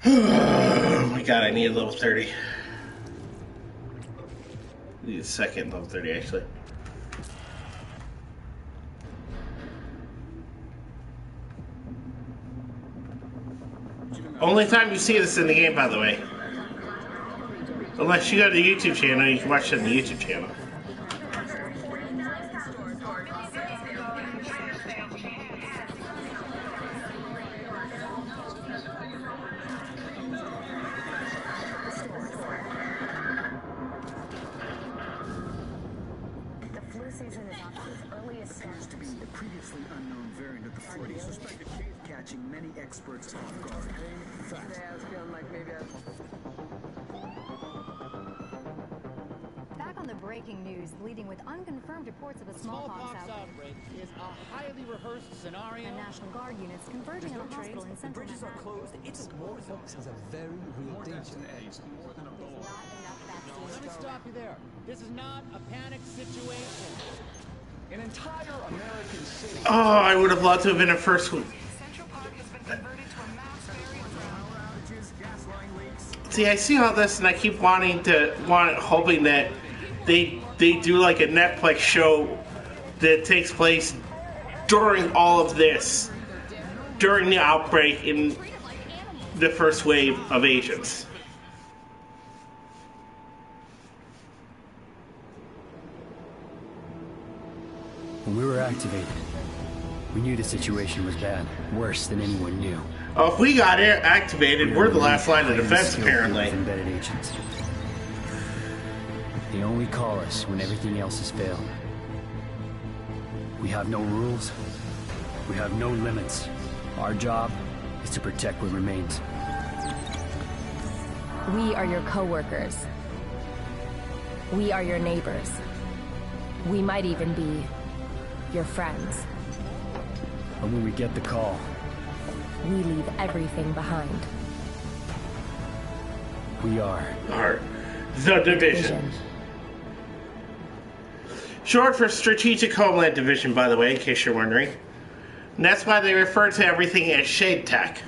Oh my god, I need a level 30. I need a second level 30, actually. Only time you see this in the game, by the way. Unless you go to the YouTube channel, you can watch it on the YouTube channel. The flu season is off to its earliest start. To be a previously unknown variant of the flu, suspected case catching many experts off guard. Today I was feeling like maybe Back on the breaking news, leading with unconfirmed reports of a smallpox outbreak is a highly rehearsed scenario. and National Guard units converging on a hospital in central Bridges are Manhattan. closed. It's smallpox has a very real danger. Let me stop you there. This is not a panic situation. An entire American city. Oh, I would have loved to have been a first one. Central Park has been converted to a mass burial ground. Power outages, gas line leaks. See, I see all this, and I keep hoping that they do like a Netflix show that takes place during all of this, during the outbreak in the first wave of Asians. When we were activated, we knew the situation was bad, worse than anyone knew. Oh, if we got activated, we're the last line of defense, apparently. Embedded agents. They only call us when everything else has failed. We have no rules. We have no limits. Our job is to protect what remains. We are your co-workers. We are your neighbors. We might even be your friends. But when we get the call, We leave everything behind. we are The Division. Short for Strategic Homeland Division, by the way, in case you're wondering. And that's why they refer to everything as Shade Tech.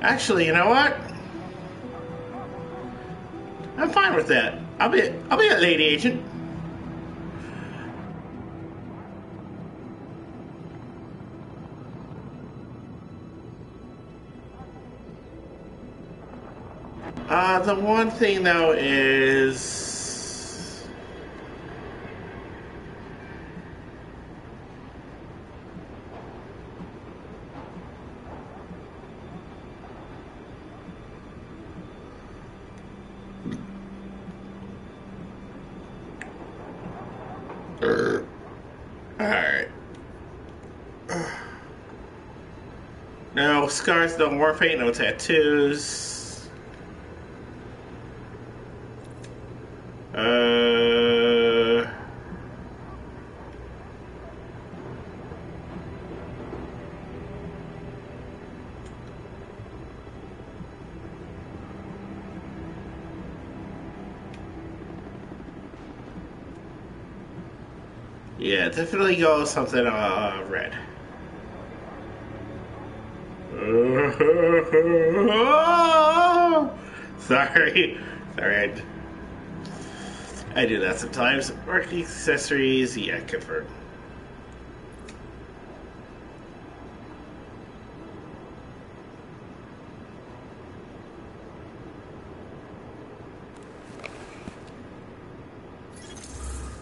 Actually, you know what? I'm fine with that. I'll be a lady agent. The one thing though is alright. No scars, no warpaint, no tattoos. Yeah, definitely go something red. Sorry, I do that sometimes. Working accessories, yeah, confirmed.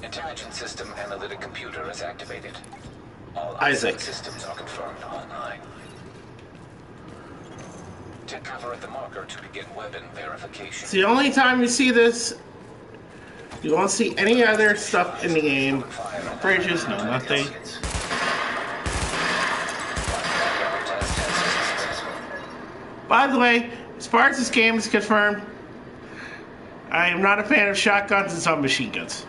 Intelligence system analytic computer is activated. All Isaac. systems are confirmed online. Take cover at the marker to begin weapon verification. It's the only time you see this. You won't see any other stuff in the game. Bridges, no nothing. By the way, as far as this game is confirmed, I am not a fan of shotguns and submachine guns.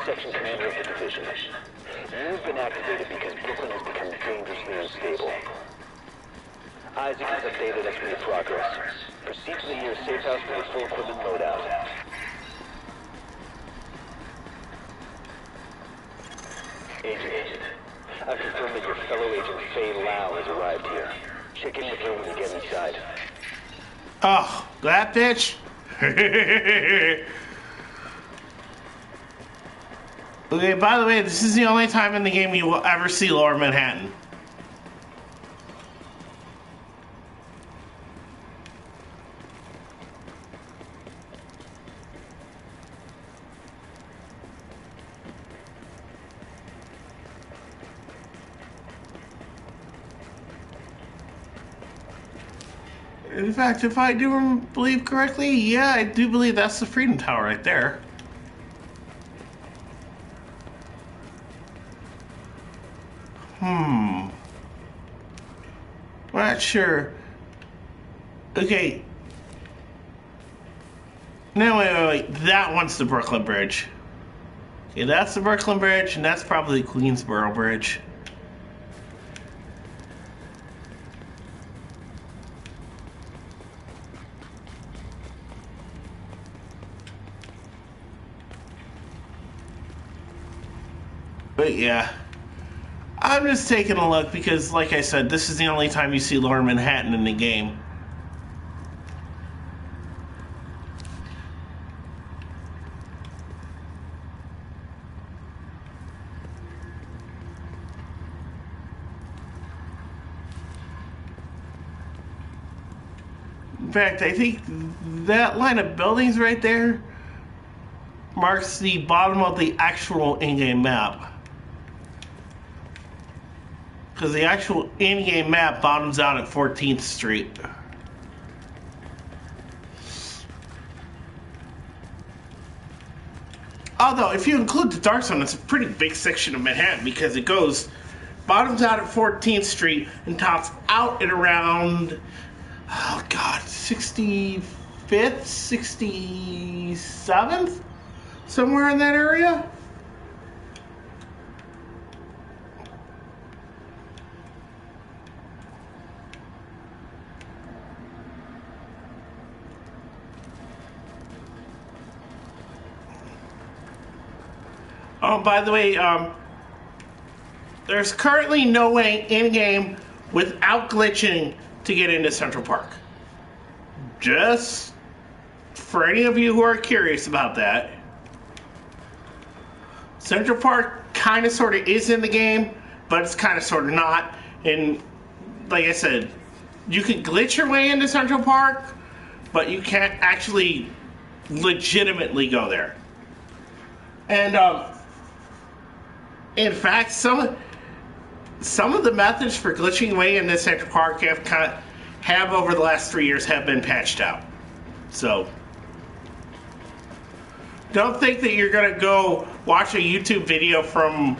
section commander of the division. You've been activated because Brooklyn has become dangerously unstable. Isaac has updated us with your progress. Proceed to the nearest safe house for the full equipment loadout. Agent, I've confirmed that your fellow agent Faye Lau has arrived here. Check in with her when you get inside. Oh, that bitch? Okay, by the way, this is the only time in the game you will ever see Lower Manhattan. In fact, if I do believe correctly, yeah, I do believe that's the Freedom Tower right there. Not sure. Okay. No, wait. That one's the Brooklyn Bridge. Okay, that's the Brooklyn Bridge, and that's probably the Queensboro Bridge. But yeah, I'm just taking a look because, like I said, this is the only time you see Lower Manhattan in the game. In fact, I think that line of buildings right there marks the bottom of the actual in-game map. Because the actual in-game map bottoms out at 14th Street. Although, if you include the Dark Zone, it's a pretty big section of Manhattan because it goes, bottoms out at 14th Street and tops out at around, oh god, 65th, 67th? Somewhere in that area? Oh, by the way, there's currently no way in-game without glitching to get into Central Park. Just for any of you who are curious about that. Central Park kind of sort of is in the game, but it's kind of sort of not. And like I said, you can glitch your way into Central Park, but you can't actually legitimately go there. And in fact, some of the methods for glitching away into Central Park have over the last 3 years have been patched out. So don't think that you're gonna go watch a YouTube video from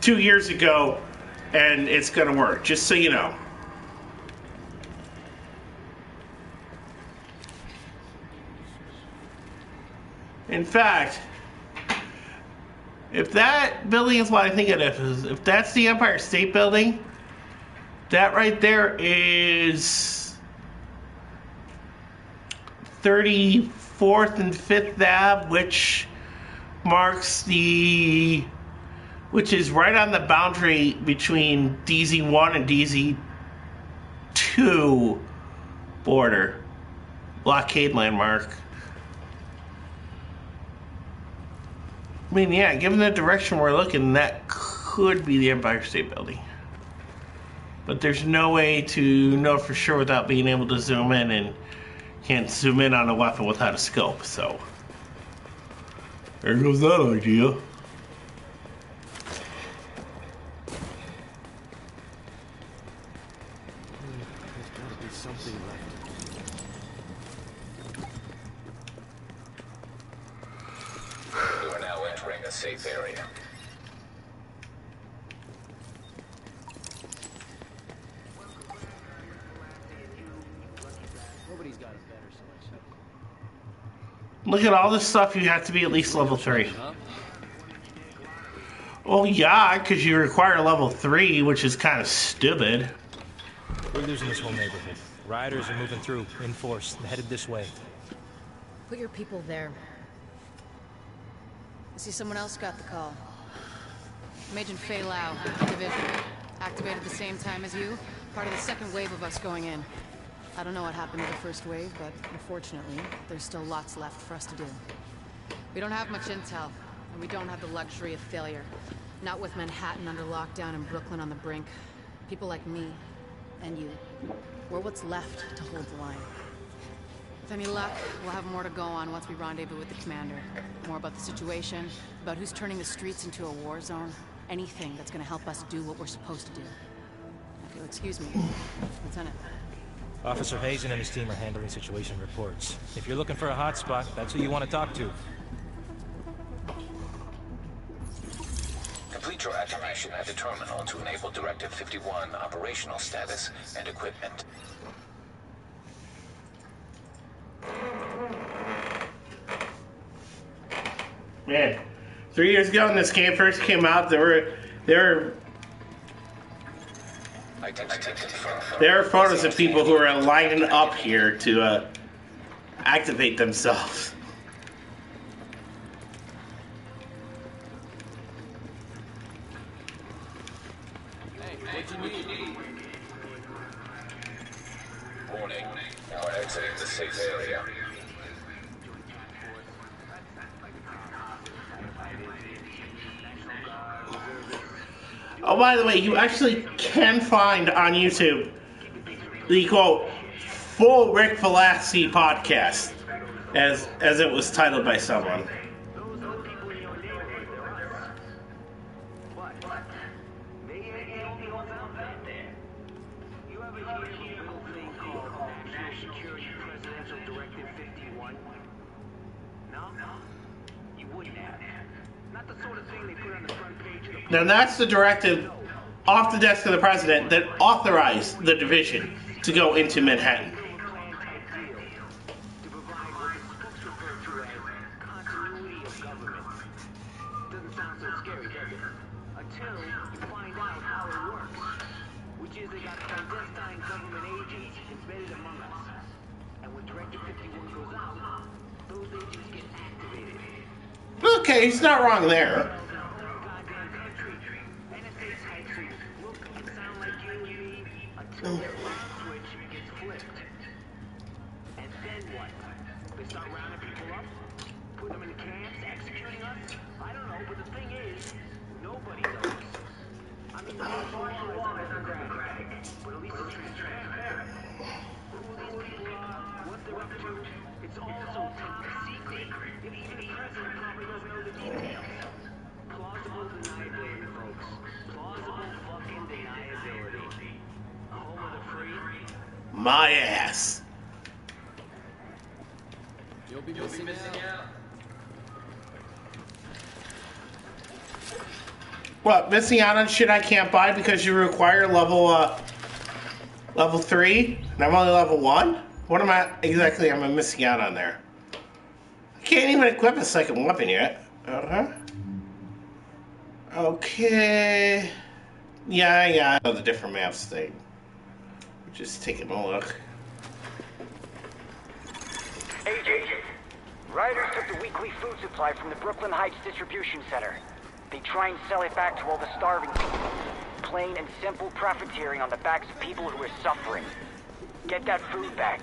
2 years ago and it's gonna work, just so you know. In fact, if that building is what I think it is, if that's the Empire State Building, that right there is 34th and 5th Ave, which is right on the boundary between DZ1 and DZ2 border. Blockade landmark. I mean, yeah, given the direction we're looking, that could be the Empire State Building. But there's no way to know for sure without being able to zoom in, and can't zoom in on a weapon without a scope, so there goes that idea. There's gotta be something left. You are now entering a safe area. Nobody's got a better selection. Look at all this stuff, you have to be at least level 3. Well, yeah, because you require level 3, which is kind of stupid. We're losing this whole neighborhood. Riders are moving through, in force, headed this way. Put your people there. I see someone else got the call. Agent Fei Lau, Division. Activated at the same time as you. Part of the second wave of us going in. I don't know what happened to the first wave, but unfortunately, there's still lots left for us to do. We don't have much intel, and we don't have the luxury of failure. Not with Manhattan under lockdown and Brooklyn on the brink. People like me, and you, we're what's left to hold the line. With any luck, we'll have more to go on once we rendezvous with the commander. More about the situation, about who's turning the streets into a war zone. Anything that's gonna help us do what we're supposed to do. If you'll excuse me, Lieutenant. Officer Hazen and his team are handling situation reports. If you're looking for a hotspot, that's who you want to talk to. Complete your activation at the terminal to enable Directive 51 operational status and equipment. Man, 3 years ago when this game first came out, there were photos of people who were lining up here to activate themselves. Hey, what you need? Warning, you are exiting the safe area. Oh, by the way, you actually can find on YouTube the quote full Rick Velasquez podcast, as it was titled by someone. Now that's the directive off the desk of the president that authorized the division to go into Manhattan. Okay, he's not wrong there. My ass. You'll be missing out. What, missing out on shit I can't buy because you require level 3 and I'm only level 1? What am I exactly am I missing out on there? I can't even equip a second weapon yet. Okay. Yeah, I know the different maps thing. Just taking a look. Agent, riders took the weekly food supply from the Brooklyn Heights distribution center. They try and sell it back to all the starving people. Plain and simple profiteering on the backs of people who are suffering. Get that food back.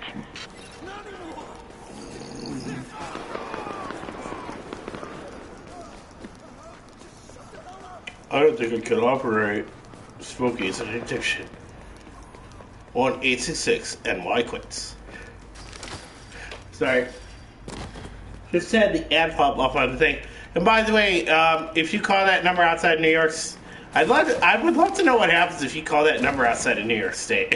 I don't think I can operate. Smokey is an addiction. 1-866 NY quits. Sorry. Just had the ad pop up on the thing. And by the way, if you call that number outside New York, I would love to know what happens if you call that number outside of New York State.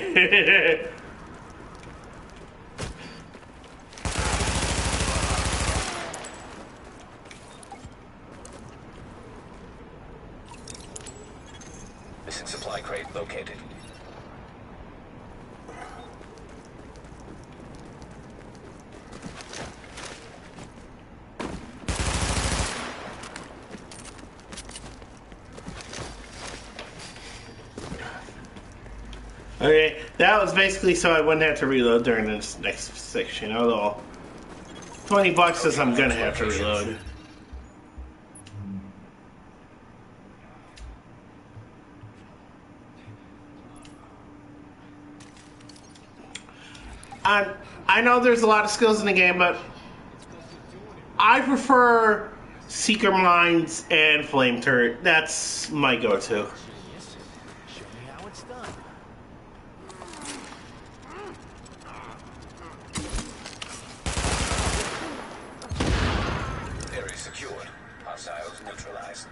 Missing supply crate located. Okay, that was basically so I wouldn't have to reload during this next section. Although $20 says I'm gonna have to reload. I know there's a lot of skills in the game, but I prefer Seeker Mines and Flame Turret. That's my go-to. Show me how it's done. Area secured. Hostiles neutralized.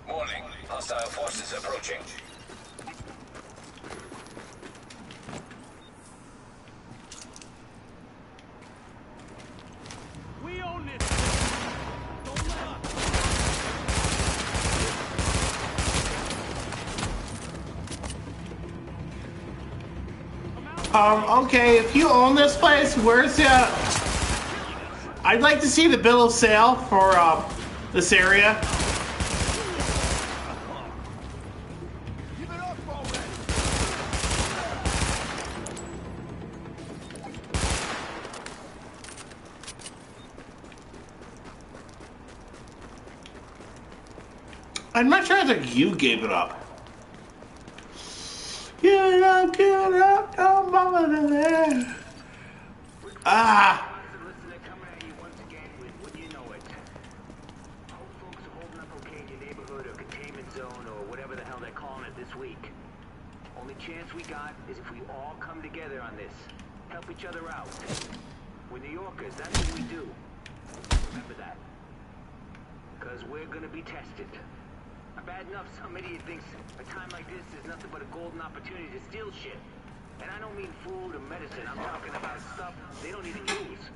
Warning. Hostile forces approaching. We own this. Don't let up. Okay, if you own this place, where's the... I'd like to see the bill of sale for, this area. Give it up already. I'm not sure that you gave it up. Get up, don't bother to there. Ah! Listener coming at you once again with what you know it. Hope folks are holding up okay in your neighborhood or containment zone or whatever the hell they're calling it this week. Only chance we got is if we all come together on this. Help each other out. We're New Yorkers, that's what we do. Remember that. Because we're gonna be tested. Bad enough some idiot thinks a time like this is nothing but a golden opportunity to steal shit. And I don't mean food or medicine, I'm talking about stuff they don't even use.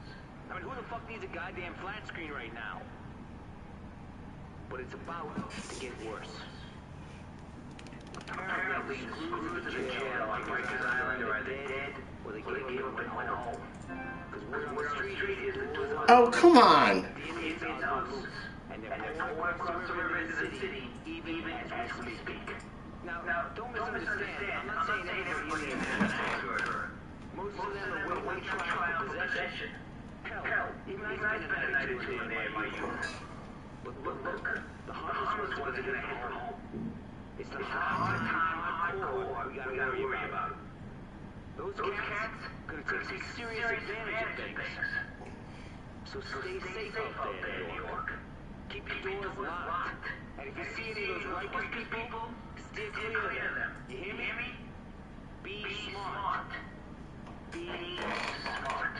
I mean, who the fuck needs a goddamn flat screen right now? But it's about to get worse. Apparently, crews in the jail on Rikers Island are either dead or they gave up and went home. Because we're on the street is the door. Oh, come on! The Indians are loose. And they're pouring across the river into the city, even as we speak. Now, don't misunderstand. I'm not saying everybody is an most of them are waiting trial for possession. Hell, even I spent a night or two in there in my youth. But look, the harmless ones are gonna head for home. It's the hard time hardcore we gotta worry about. Those cats gonna take some serious advantage of things. So stay safe out there, New York. Keep your doors locked. And if you see any of those Rikers people, steer clear of them. You hear me? Be smart. Be smart.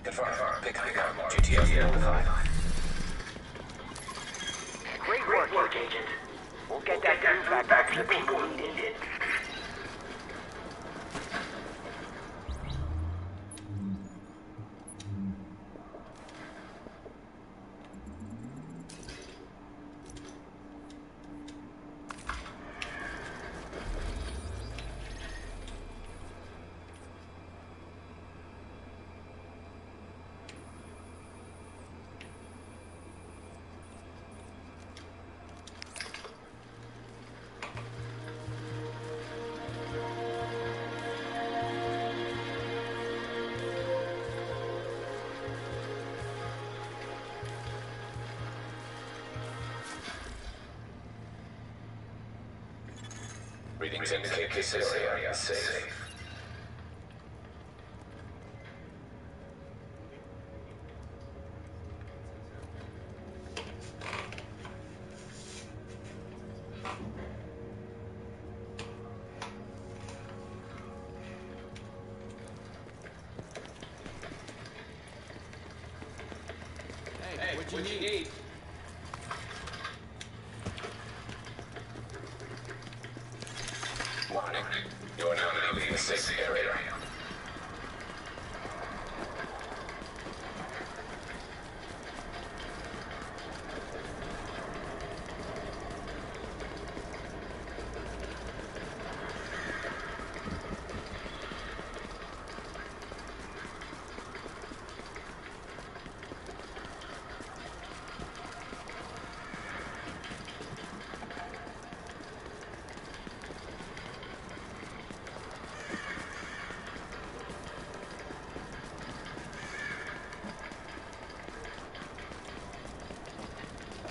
Confirm. Pick up. GTS notified. Great work, Agent. We'll get that groove back to the people who need it. Readings indicate this area is safe. Hey, what you need? Warning. You are now leaving the safe area.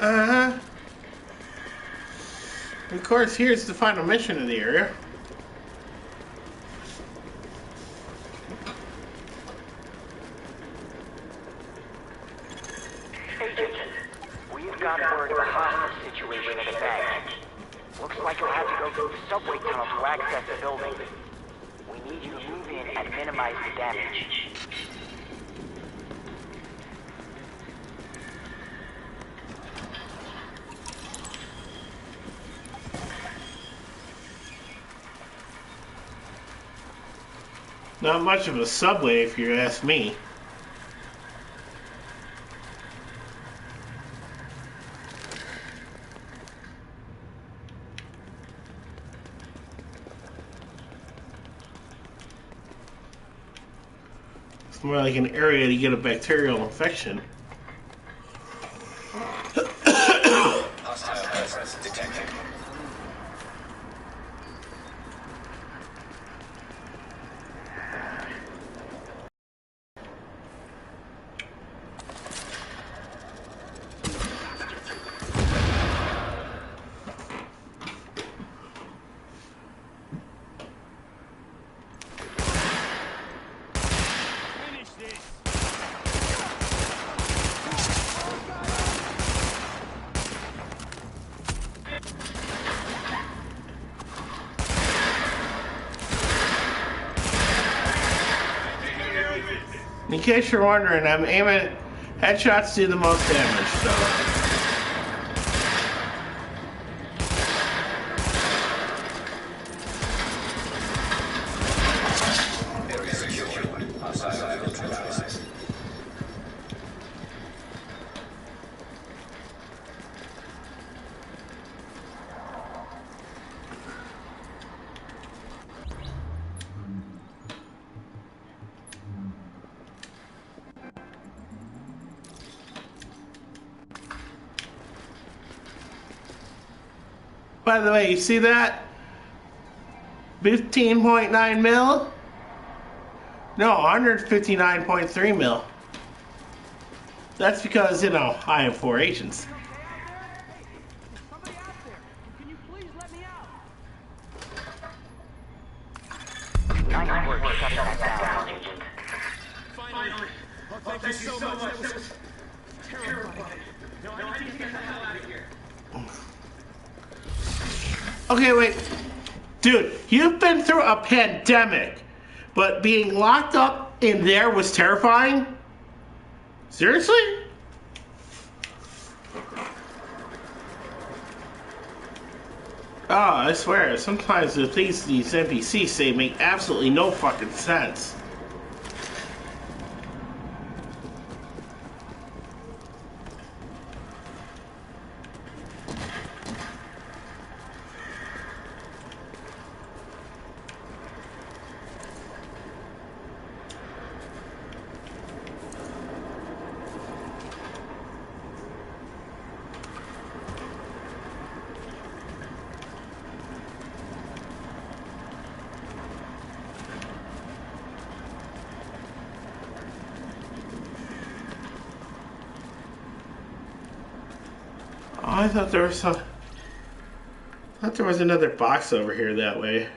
Uh-huh. Of course, here's the final mission of the area. Agent, we've got word of a hostage situation at the bank. Looks like you'll have to go through the subway tunnel to access the building. We need you to move in and minimize the damage. Not much of a subway, if you ask me. It's more like an area to get a bacterial infection. Hostile presence detected. In case you're wondering, I'm aiming headshots do the most damage, so. Area secured. Hostile neutralized. By the way, you see that? 15.9 mil? No, 159.3 mil. That's because, you know, I have 4 agents. Nice work shutting that down, Agent. Finally. Oh, thank you so much. That was terrifying. No, I need to get the hell out of here. Okay, wait. Dude, you've been through a pandemic, but being locked up in there was terrifying? Seriously? Oh, I swear, sometimes the things these NPCs say make absolutely no fucking sense. Oh, I thought there was some. I thought there was another box over here that way.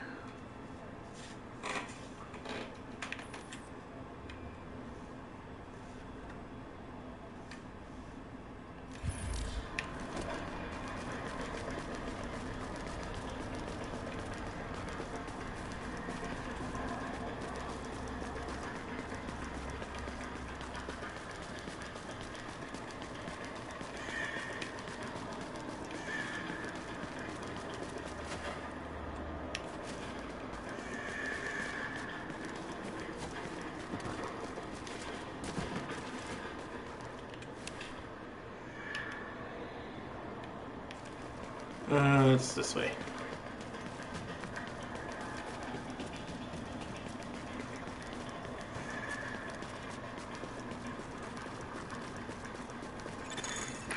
It's this way.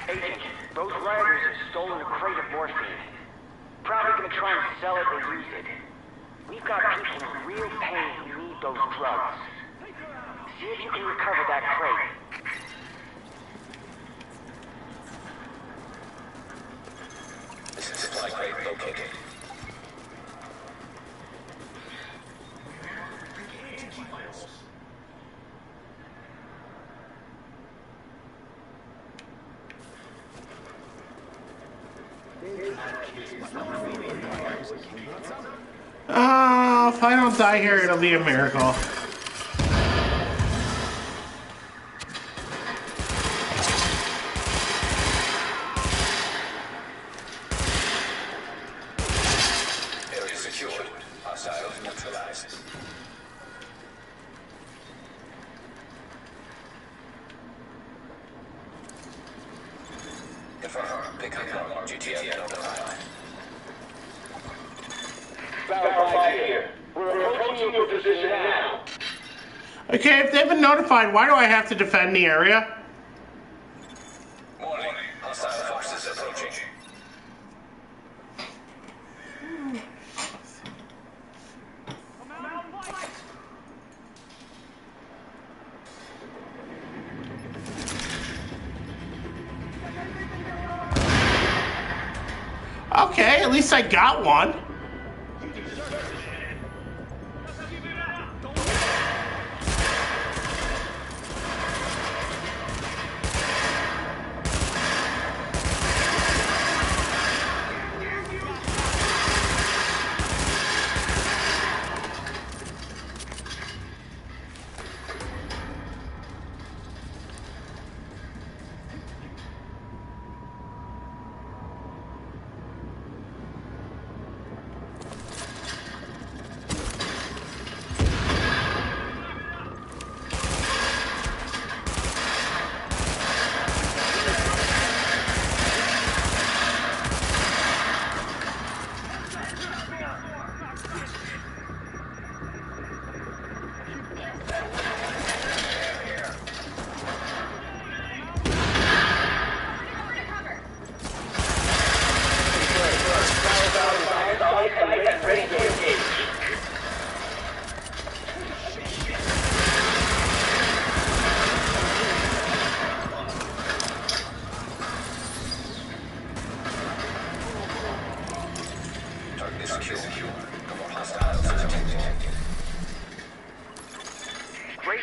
Agent, those rioters have stolen a crate of morphine. Probably gonna try and sell it or use it. We've got people in real pain who need those drugs. See if you can recover that crate. located. If I don't die here, it'll be a miracle. Area secured. Hostiles neutralized. Confirm. Pick up GTF notified. Verify here. We're approaching your position now. Okay, if they've been notified, why do I have to defend the area? Warning. Hostile forces approaching. Okay, at least I got one.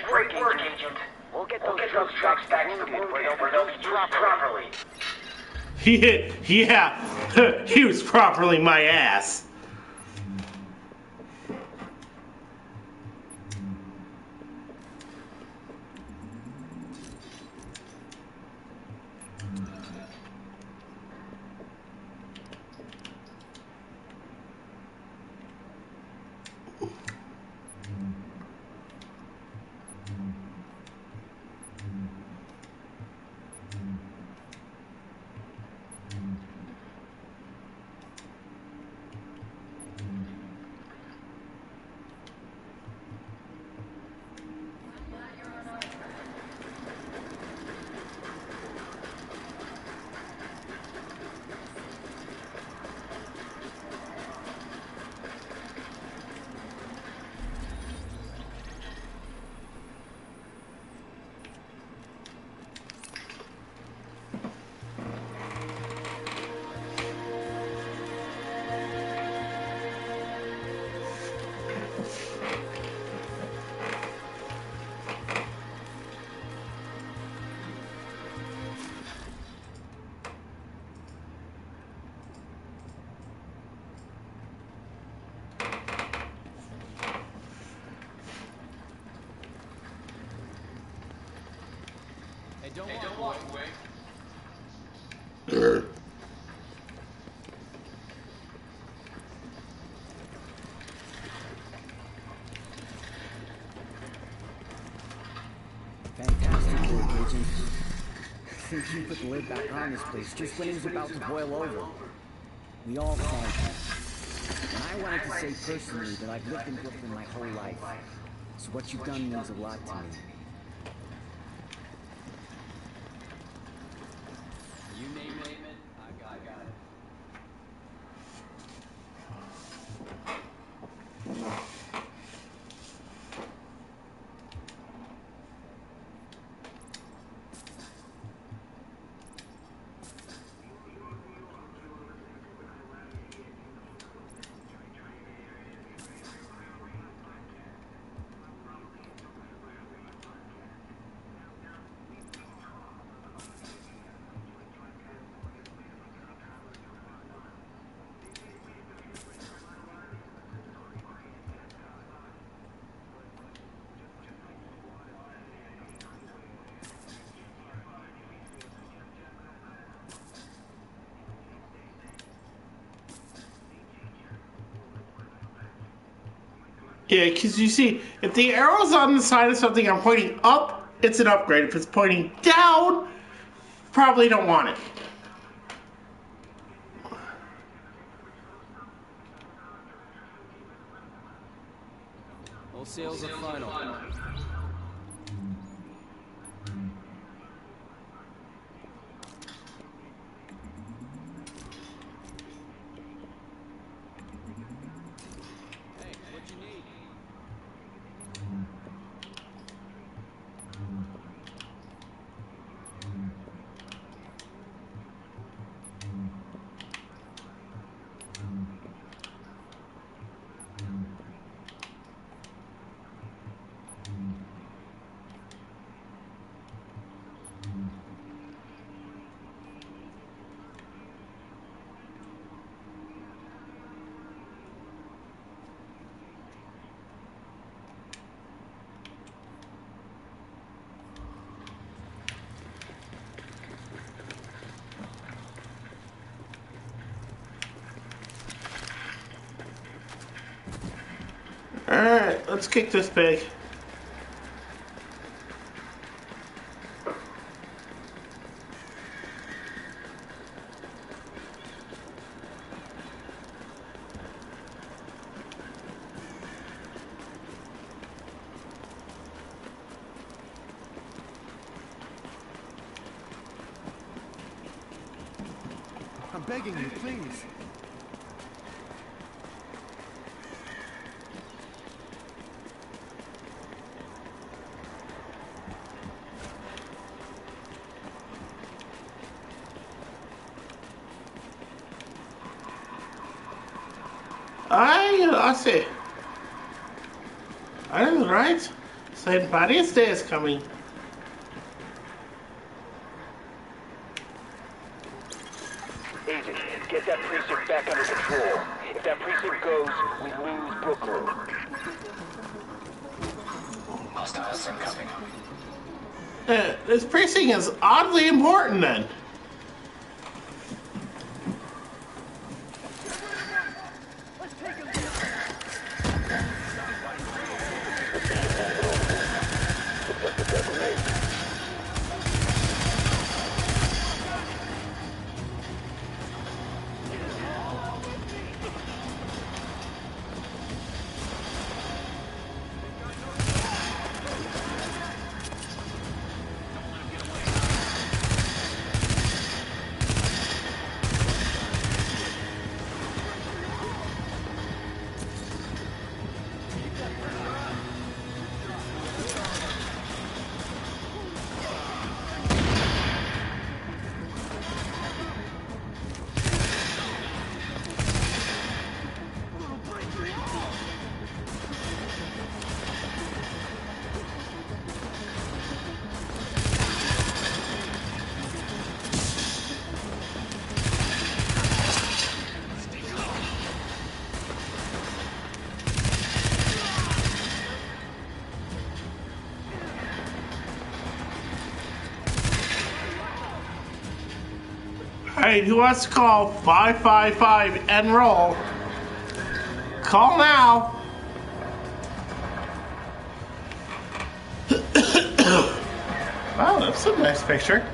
Great work, Agent. We'll get those trucks back to wounded where they'll be used properly. Yeah, he was properly my ass. Don't walk away. Fantastic work, Agent. Since you put the lid back on this place just when it was about to boil over. We all thank you. And I wanted to say personally that I've lived in Brooklyn my whole life. So what you've done means a lot to me. You name it, I got it. Yeah, because you see, if the arrow's on the side of something I'm pointing up, it's an upgrade. If it's pointing down, probably don't want it. All sales are final. Hey, what you need? Alright, let's kick this big. I'm begging you, please. I see. I was right. St. Patty's Day is coming. Agent, get that precinct back under control. If that precinct goes, we lose Brooklyn. Hostiles incoming. This precinct is oddly important then. Alright, who wants to call 555 and roll? Call now. Wow, that's a nice picture.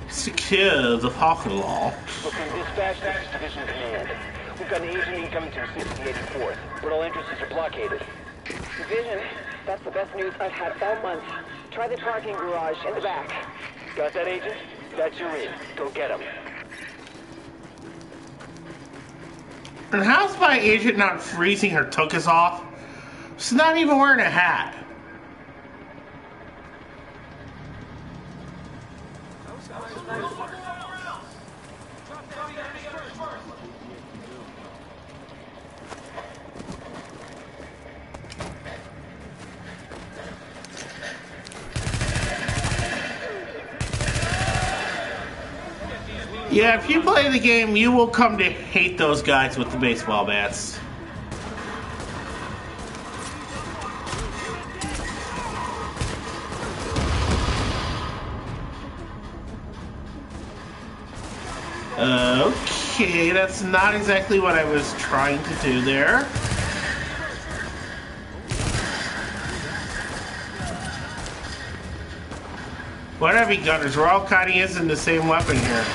Secure the parking lot. Brooklyn dispatch, this is Division Command. We've got an agent incoming to assist the 84th, but all entrances are blockaded. Division, that's the best news I've had all month. Try the parking garage in the back. Got that, Agent? That's your in. Go get him. And how's my agent not freezing her tuchus off? She's not even wearing a hat. Yeah, if you play the game, you will come to hate those guys with the baseball bats. Okay, that's not exactly what I was trying to do there. What heavy gunners? We're all kind of using the same weapon here.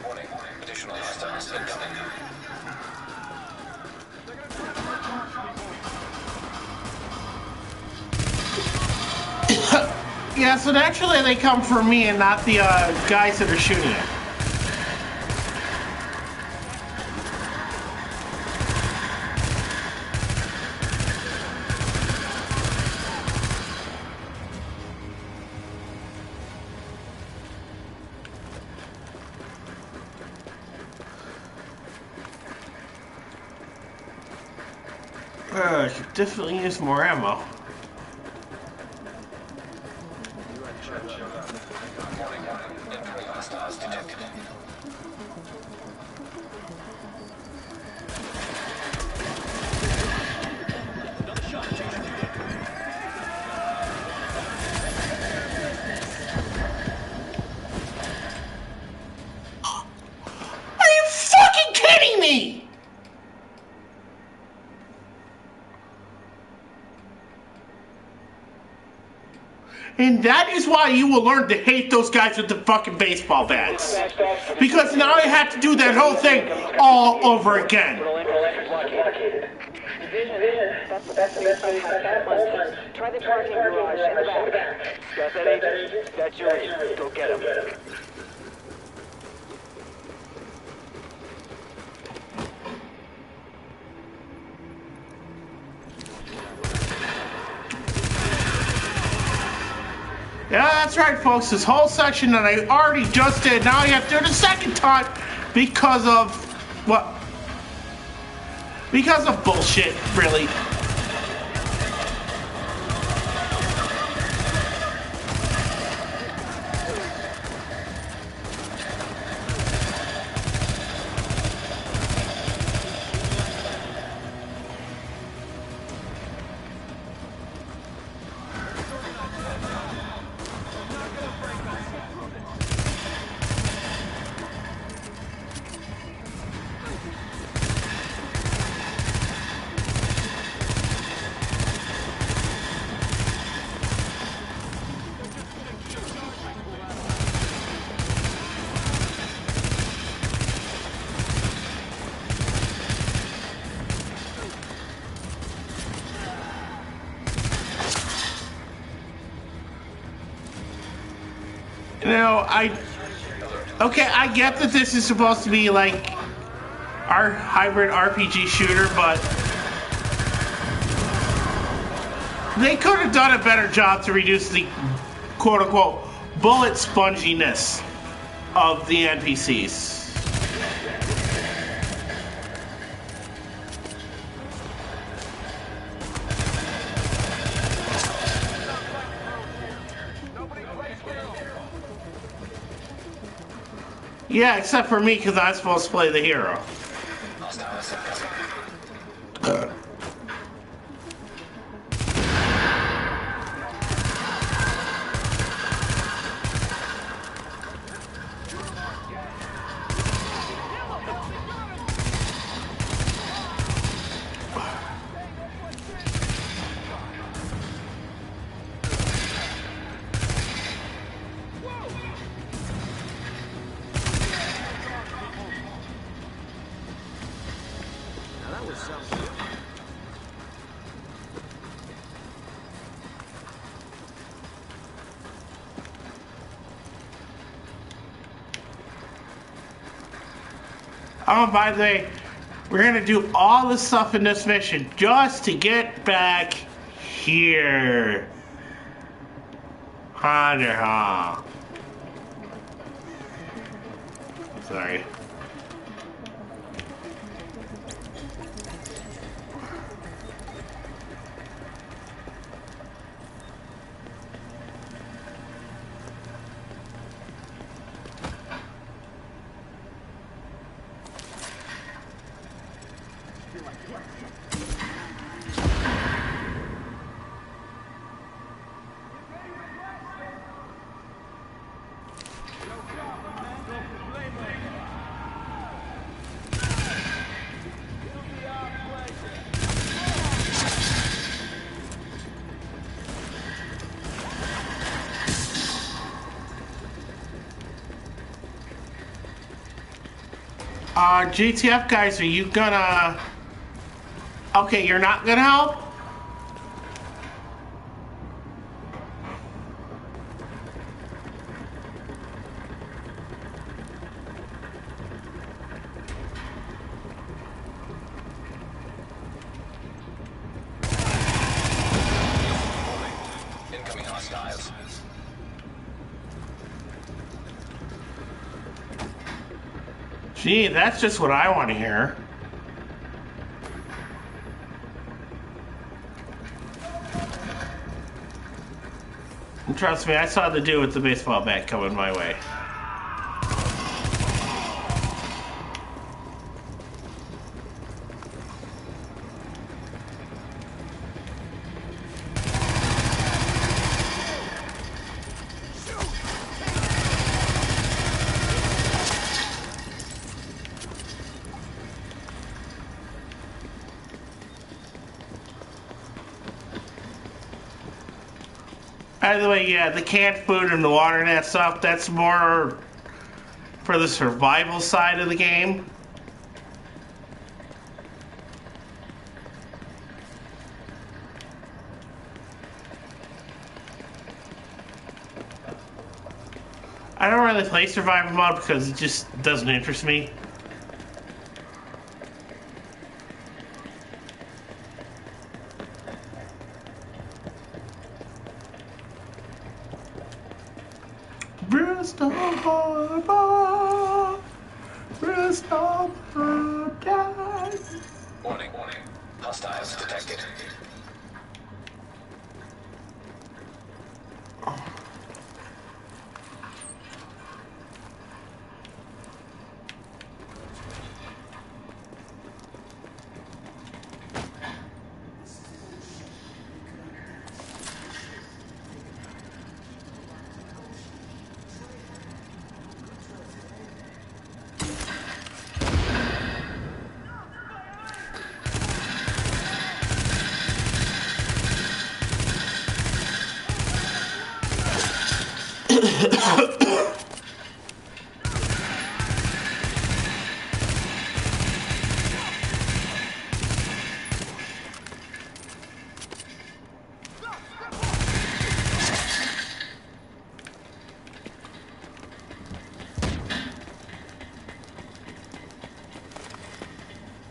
Warning. Additional hostiles incoming. Yeah, so naturally they come for me and not the guys that are shooting it. I could definitely use more ammo. Incoming hostiles detected. Are you fucking kidding me? And that is why you will learn to hate those guys with the fucking baseball bats. Because now I have to do that whole thing all over again. That's the best news I've had in months. Try the parking garage in the back. Got that, Agent? That's yours. Go get him. Yeah, that's right, folks. This whole section that I already just did, now I have to do it a second time because of what? Because of bullshit, really. Now, okay, I get that this is supposed to be like our hybrid RPG shooter, but they could have done a better job to reduce the quote-unquote bullet sponginess of the NPCs. Yeah, except for me, because I'm supposed to play the hero. Oh, by the way, we're gonna do all the stuff in this mission just to get back here. Huh? Sorry. GTF guys, are you gonna... Okay, you're not gonna help? Incoming hostiles. Gee, that's just what I want to hear. And trust me, I saw the dude with the baseball bat coming my way. By the way, yeah, the canned food and the water and that stuff, that's more for the survival side of the game. I don't really play survival mode because it just doesn't interest me. Bristol Harbor, Bristol Harbor. Warning. Hostiles detected.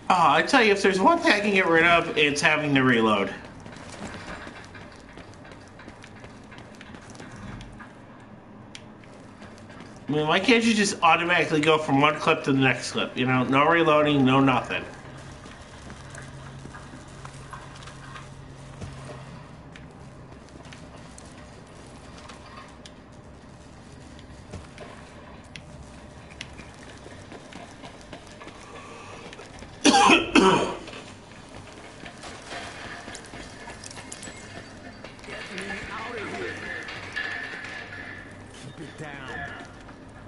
I tell you, if there's one thing I can get rid of, it's having to reload. I mean, why can't you just automatically go from one clip to the next clip? You know, no reloading, no nothing.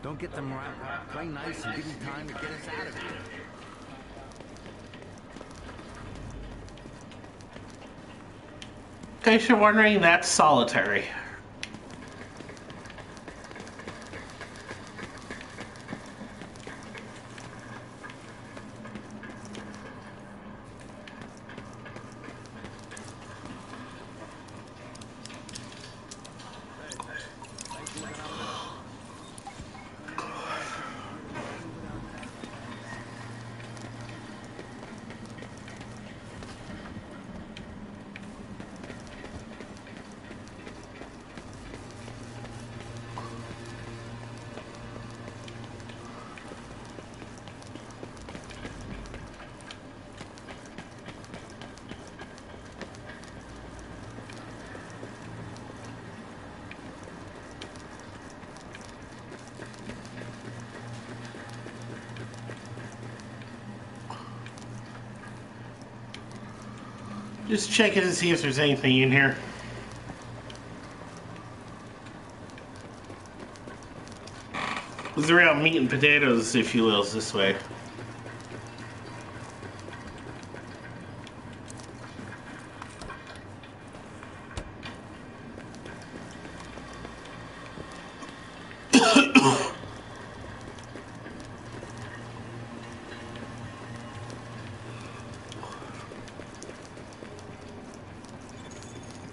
Don't get them wrapped up. Play nice and give me time to get us out of here. In case you're wondering, that's solitary. Just checking to see if there's anything in here. It's around meat and potatoes, if you will, this way.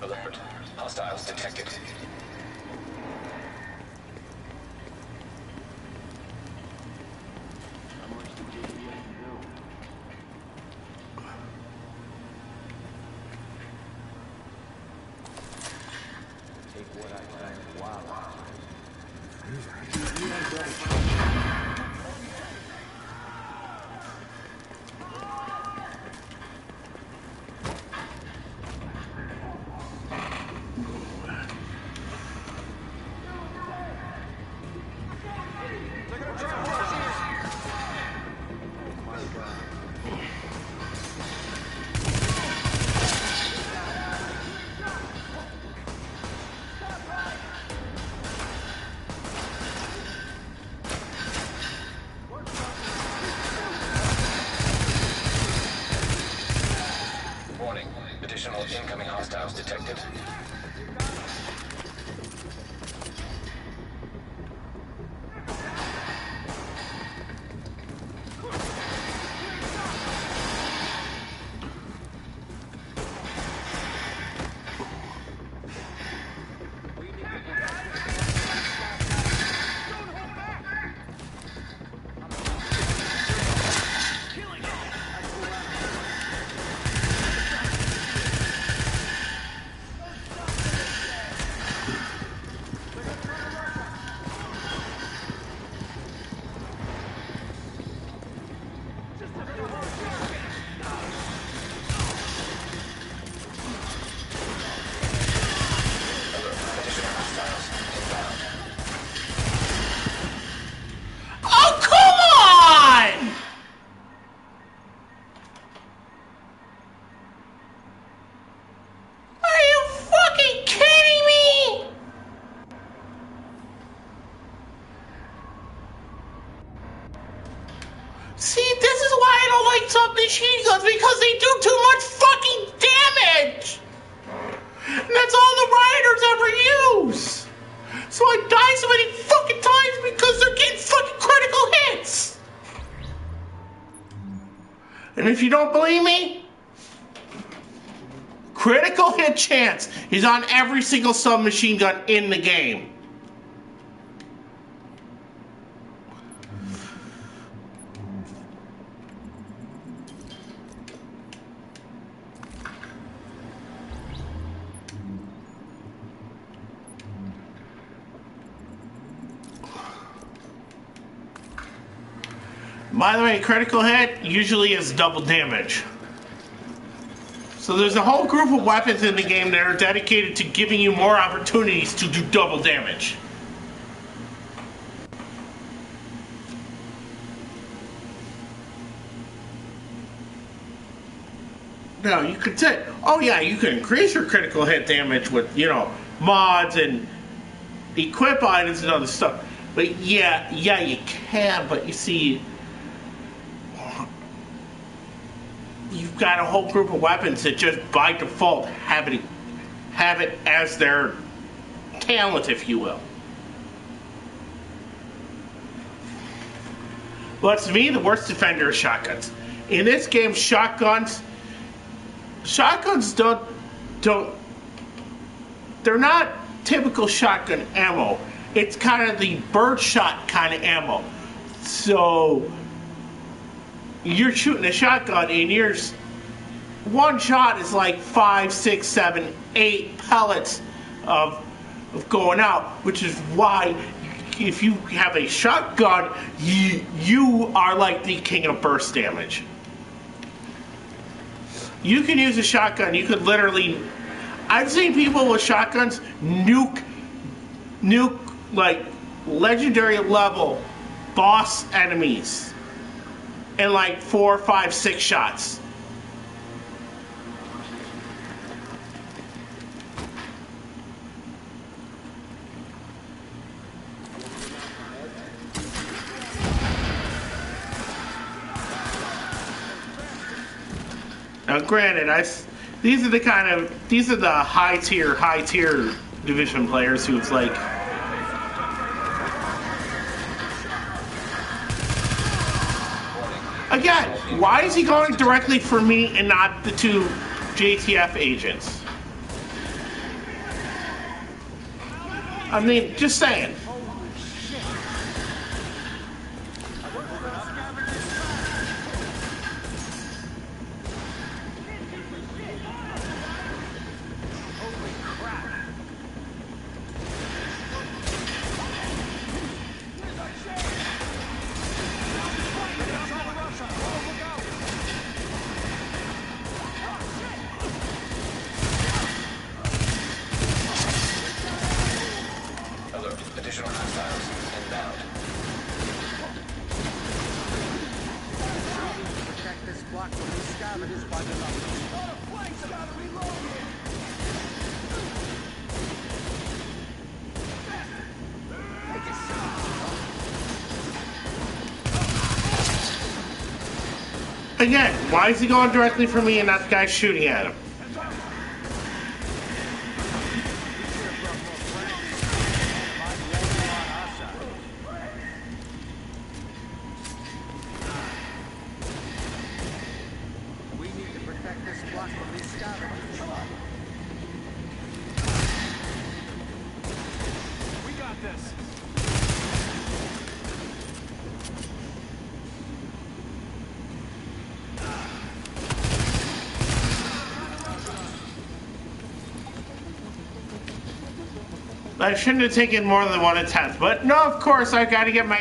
Alert. Hostiles detected. Warning. Additional incoming hostiles detected. Oh, come on! Are you fucking kidding me? See, this is why I don't like submachine guns, because they do too much fucking damage! And that's all the rioters ever use! So I die so many fucking times because they're getting fucking critical hits! And if you don't believe me, critical hit chance is on every single submachine gun in the game. By the way, critical hit usually is double damage. So there's a whole group of weapons in the game that are dedicated to giving you more opportunities to do double damage. Now, you could say, oh yeah, you can increase your critical hit damage with, you know, mods and equip items and other stuff. But yeah, you can, but you see, you've got a whole group of weapons that just by default have it as their talent, if you will. But to me, the worst defender is shotguns. In this game, shotguns don't, they're not typical shotgun ammo. It's kind of the birdshot kind of ammo. So you're shooting a shotgun and one shot is like 5, 6, 7, 8 pellets of going out, which is why if you have a shotgun, you are like the king of burst damage. You can use a shotgun. You could literally, I've seen people with shotguns nuke like legendary level boss enemies in like 4, 5, 6 shots. Now, granted, these are the high tier division players who's like. Again, why is he going directly for me and not the two JTF agents? I mean, just saying. Additional hostiles inbound. Protect this block from these scavengers by the numbers. On a flank's about to reload here. Again, why is he going directly for me and not the guy shooting at him? I shouldn't have taken more than one attempt, but no, of course, I've got to get my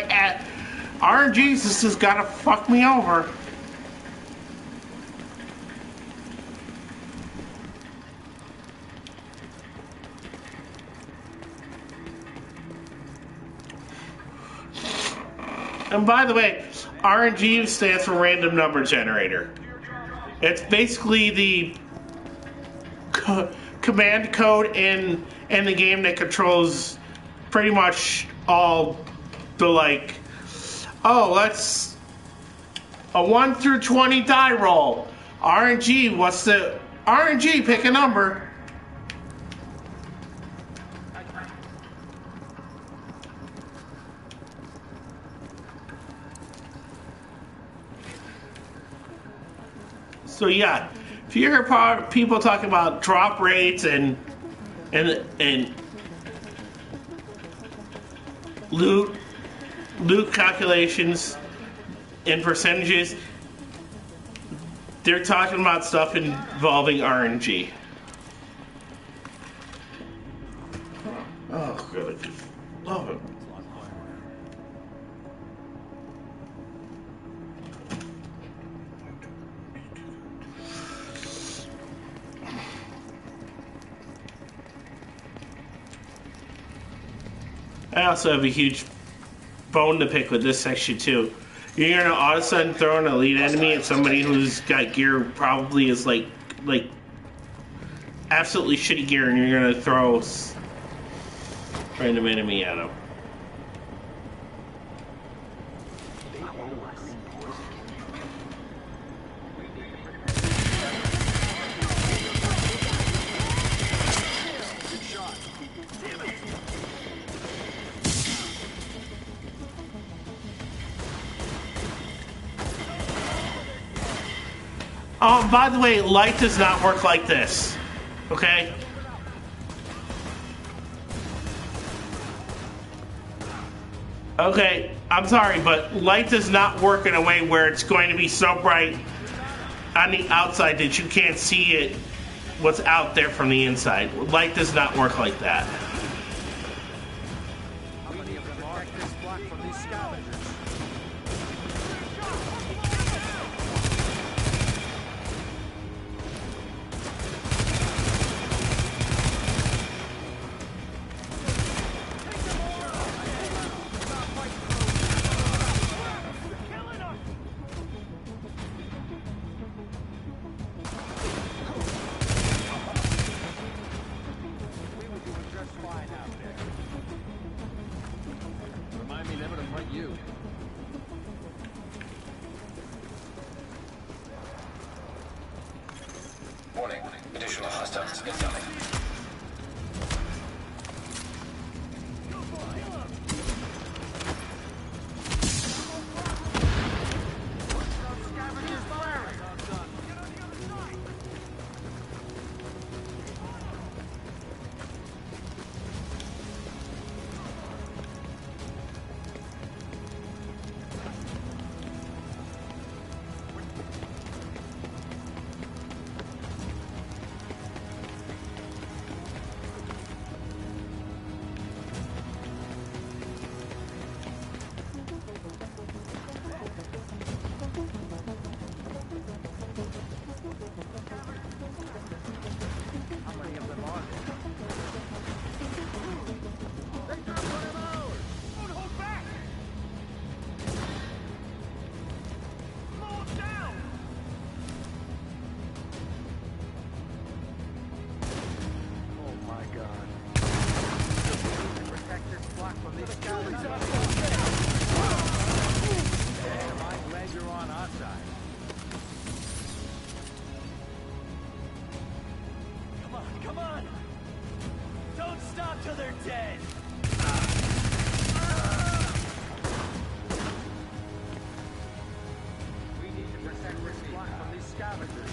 RNG. This has got to fuck me over. And by the way, RNG stands for random number generator. It's basically the command code in the game that controls pretty much all the, like, oh, let's a 1 through 20 die roll. RNG, what's the RNG? Pick a number. So yeah, if you hear people talking about drop rates and loot calculations and percentages, they're talking about stuff involving RNG. Oh, God, I just love it. I also have a huge bone to pick with this section too. You're gonna all of a sudden throw an elite enemy at somebody who's got gear probably is like absolutely shitty gear, and you're gonna throw random enemy at them. By the way, light does not work like this, okay? Okay, I'm sorry, but light does not work in a way where it's going to be so bright on the outside that you can't see it, what's out there from the inside. Light does not work like that. Warning. Additional hostiles incoming. Come on! Don't stop till they're dead! We need to protect this block from these scavengers.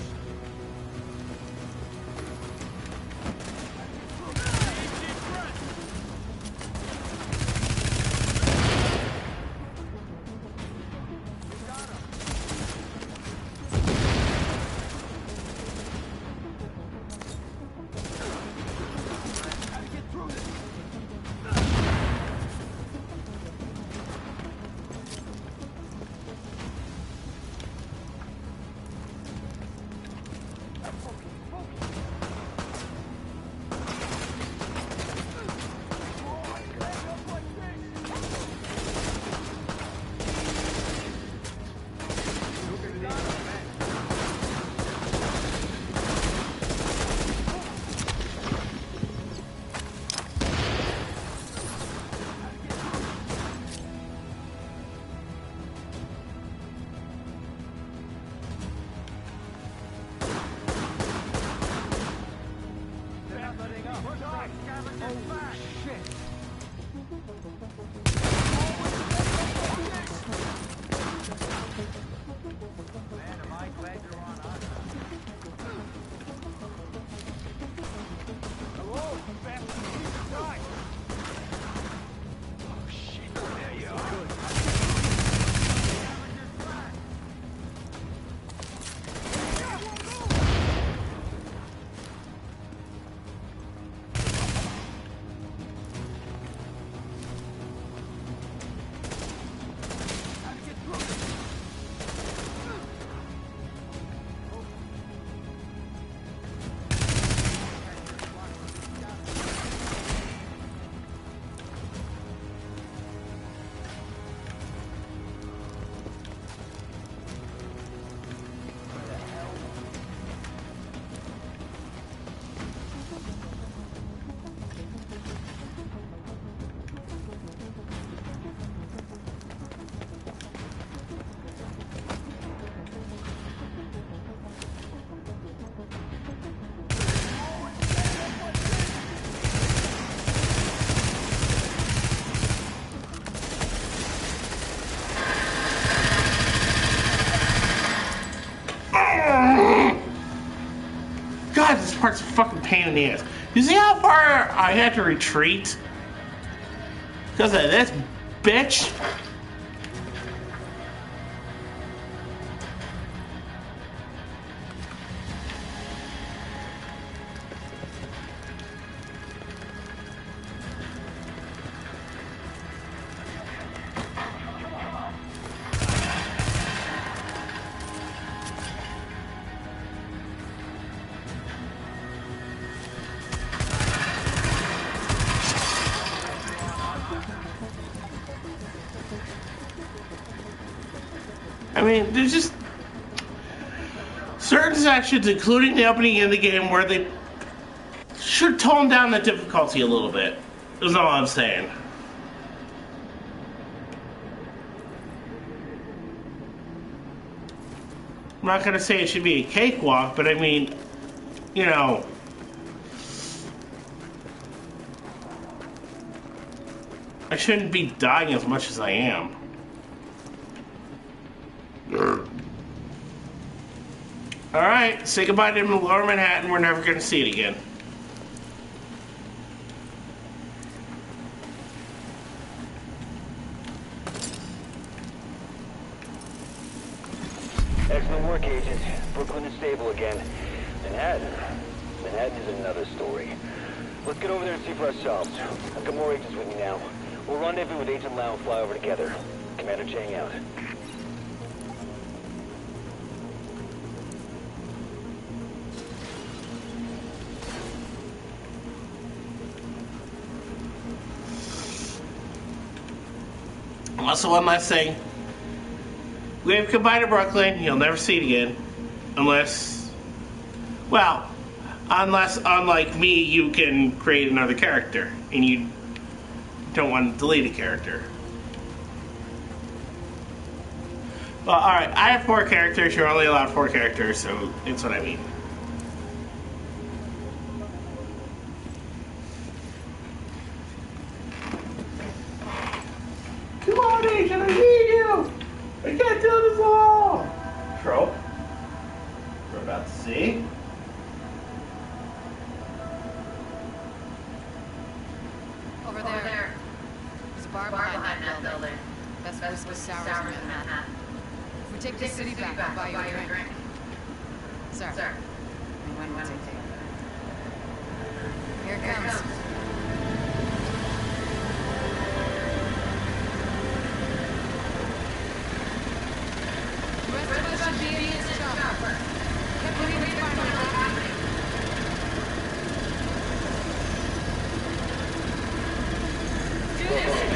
God, this part's a fucking pain in the ass. You see how far I had to retreat? Because of this bitch? I mean, there's just certain sections, including the opening in the game, where they should tone down the difficulty a little bit. Is all I'm saying. I'm not gonna say it should be a cakewalk, but I mean, you know, I shouldn't be dying as much as I am. Alright, say goodbye to Lower Manhattan. We're never going to see it again. Excellent work, Agent. Brooklyn is stable again. Manhattan is another story. Let's get over there and see for ourselves. I've got more agents with me now. We'll rendezvous with Agent Lau and fly over together. Commander Chang out. Also, one last thing. Wave goodbye to Brooklyn. You'll never see it again. Unless, unlike me, you can create another character. And you don't want to delete a character. Well, alright, I have 4 characters. You're only allowed 4 characters, so that's what I mean. Come on, Agent, I need you! I can't do this alone! Trope. We're about to see. Over there. There's a bar behind that building. Best whiskey sours in Manhattan. If we take the city back, I'll buy you a drink. Sir. When we'll take it. Here it comes. The rest of us should be in this chopper. Can't believe we finally got it. Do this!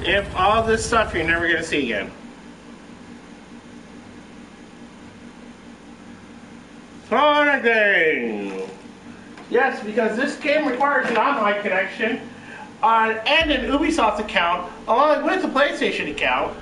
If all this stuff you're never going to see again. Thing. Yes, because this game requires an online connection and an Ubisoft account, along with a PlayStation account.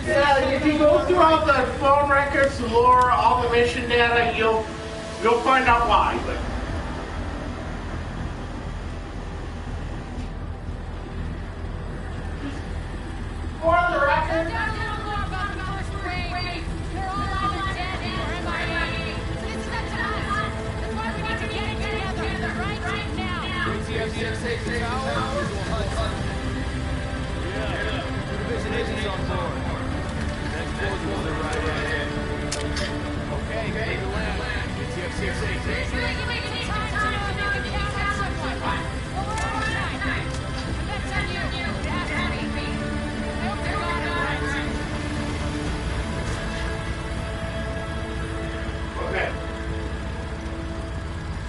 Yeah, if you go through all the phone records, the lore, all the mission data, you'll find out why. But for the record, They're all either dead or MIA. So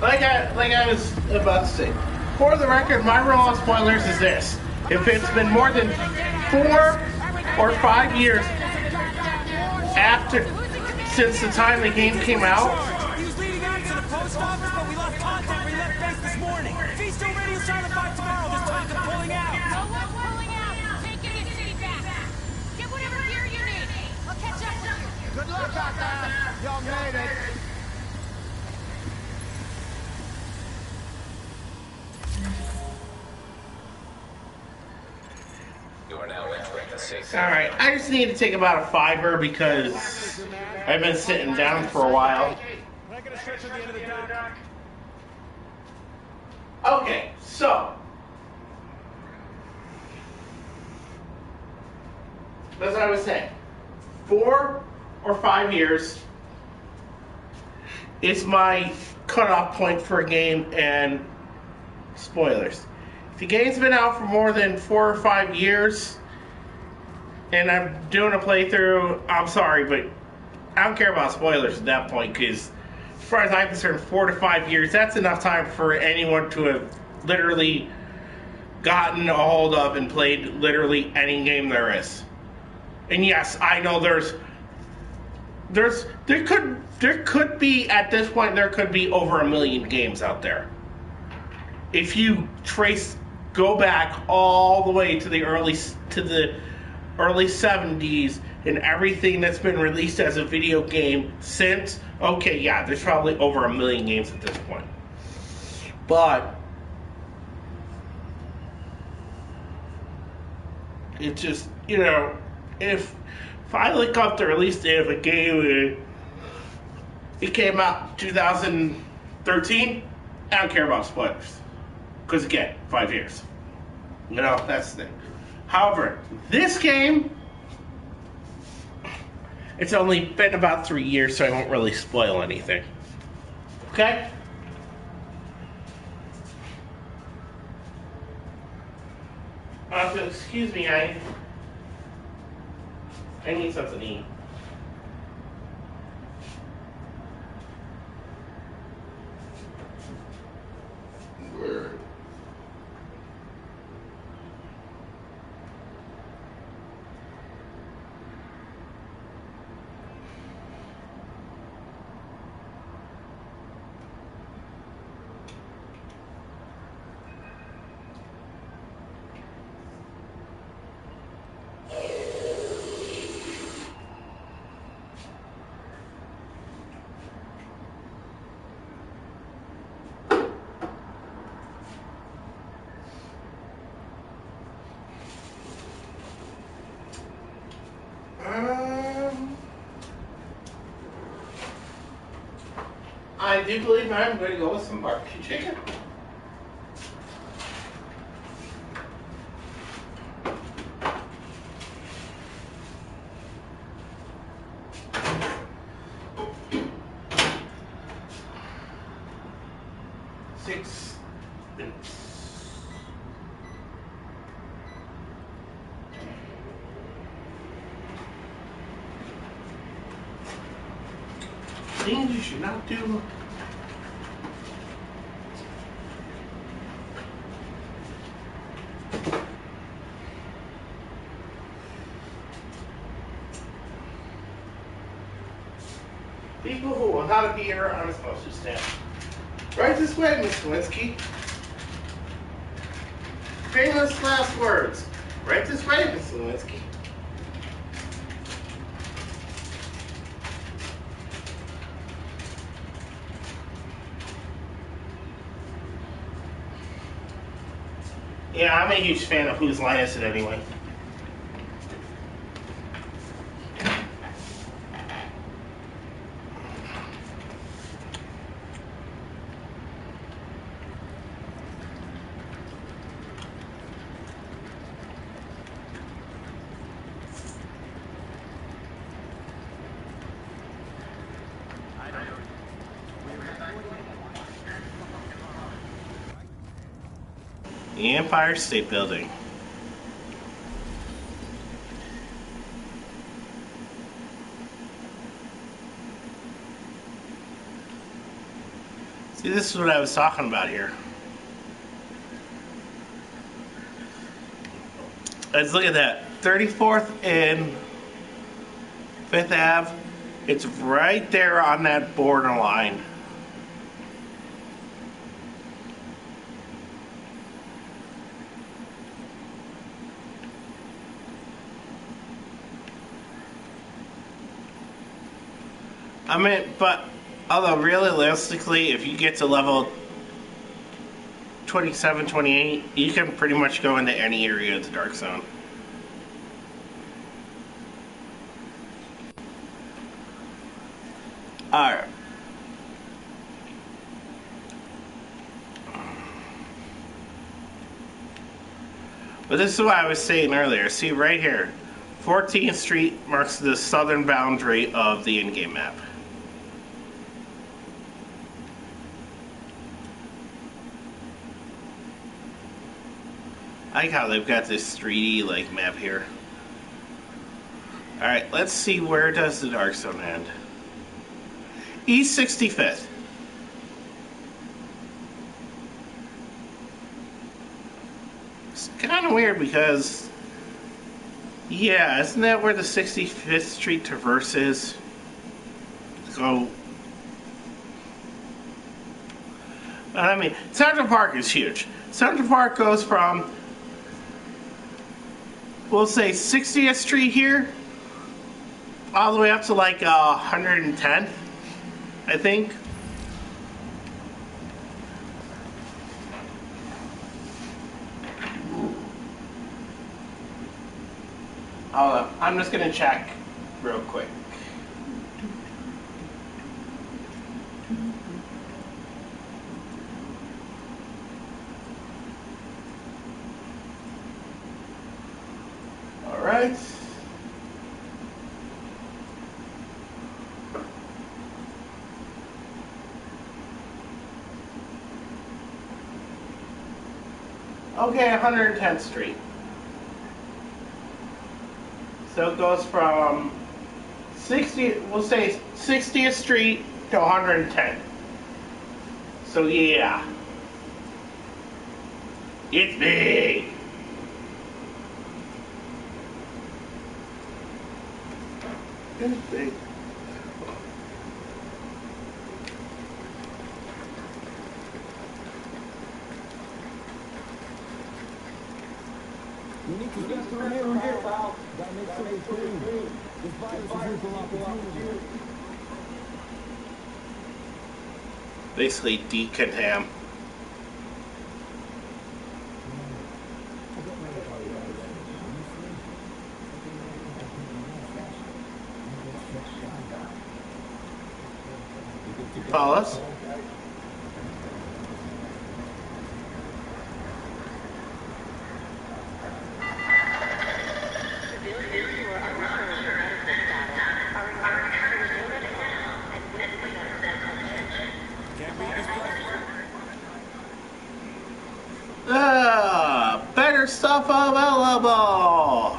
like I was about to say, for the record, my rule on spoilers is this: if it's been more than 4 or 5 years since the time the game came out. He was leading out to the post office, but we lost contact when he left base this morning. Feesto radio's trying to fight tomorrow. There's talk of pulling out. No one's pulling out. Taking this city back. Get whatever gear you need. I'll catch up with you. Good luck out there. Y'all made it. You are now entering the safe. Alright, I just need to take about a $5 because I've been sitting down for a while. Okay, so as I was saying, 4 or 5 years is my cutoff point for a game and spoilers. If the game's been out for more than 4 or 5 years and I'm doing a playthrough, I'm sorry, but I don't care about spoilers at that point, because as far as I'm concerned, 4 to 5 years, that's enough time for anyone to have literally gotten a hold of and played literally any game there is. And yes, I know there could be, at this point, there could be over 1 million games out there. If you go back all the way to the early 70s and everything that's been released as a video game since, okay, yeah, there's probably over 1 million games at this point. But it's just, you know, if I look up the release date of a game, it came out in 2013, I don't care about spoilers. Because again, 5 years. You know, that's the thing. However, this game, it's only been about 3 years, so I won't really spoil anything. Okay? So excuse me, I need something to eat. I do believe I'm going to go with some barbecue chicken. Things you should not do. People who will not appear on a postage stamp. Right this way, Miss Lewinsky. Famous last words. Right this way, Miss Lewinsky. Yeah, I'm a huge fan of Whose Line Is It Anyway? The Empire State Building. See, this is what I was talking about here. Let's look at that. 34th and 5th Ave. It's right there on that borderline. I mean, but although realistically, if you get to level 27, 28, you can pretty much go into any area of the Dark Zone. Alright. But this is what I was saying earlier. See, right here, 14th Street marks the southern boundary of the in-game map. I like how they've got this 3D like map here. Alright, let's see, where does the Dark Zone end? East 65th. It's kind of weird because, yeah, isn't that where the 65th Street Traverse is? So, I mean, Central Park is huge. Central Park goes from, we'll say 60th Street here, all the way up to like 110th, I think. Hold up, I'm just gonna check real quick. All right. Okay, 110th Street. So it goes from 60, we'll say 60th Street to 110th. So yeah. It's big. It's big. You need to get through here, pal. Gotta make sure it's clean. This virus is here for opportunity. Basically, Deacon Ham. Follow us? Better stuff available.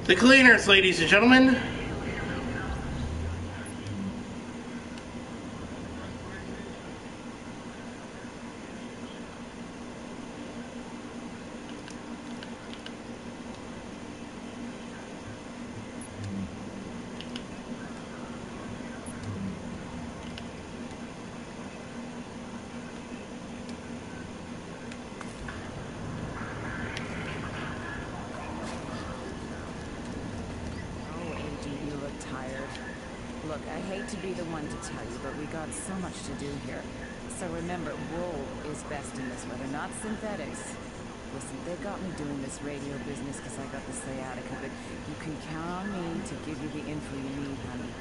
The cleaners, ladies and gentlemen. Look, I hate to be the one to tell you, but we got so much to do here. So remember, wool is best in this weather, not synthetics. Listen, they got me doing this radio business because I got the sciatica, but you can count on me to give you the info you need, honey.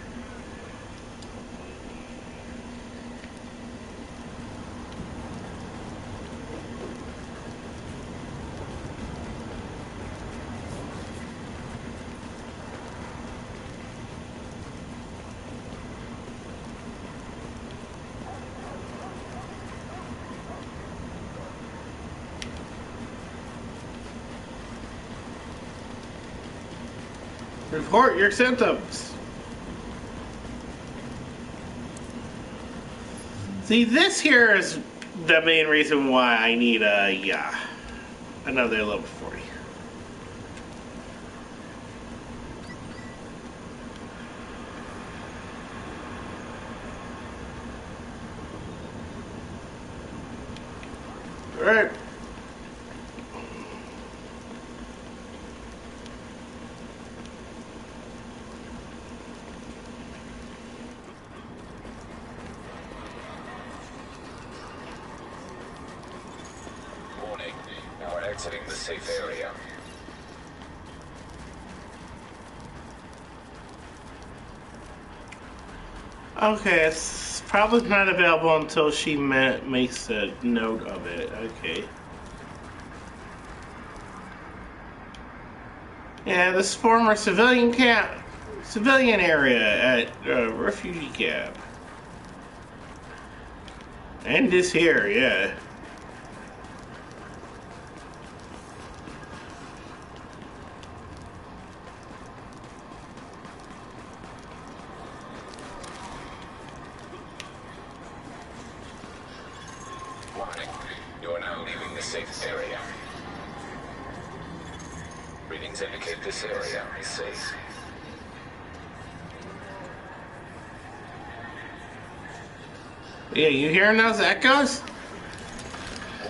Report your symptoms. See, this here is the main reason why I need another level 40. Alright. Warning, now we're exiting the safe area. Okay, it's probably not available until she makes a note of it. Okay. Yeah, this former civilian area at refugee camp. And this here, yeah. Warning, you are now leaving the safe area. Readings indicate this area is safe. Yeah, you hearing those echoes?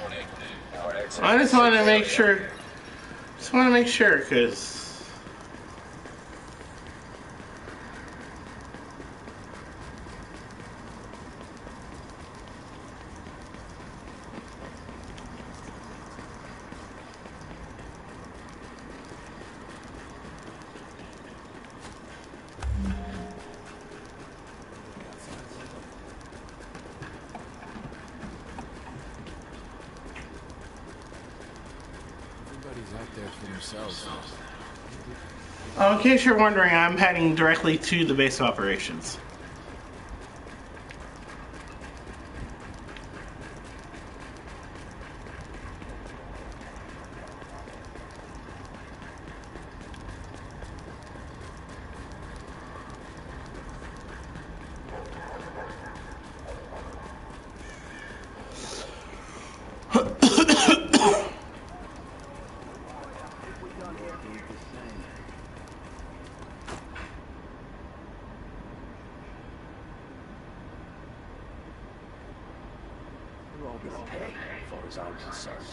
Warning, now we're exiting I just the want to safe make area. sure. Just want to make sure, because. Everybody's out there for themselves. Oh, in case you're wondering, I'm heading directly to the base of operations. We'll all be okay, as far as I'm concerned.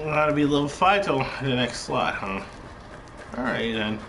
Gotta be level 5 till the next slot, huh? Alright then.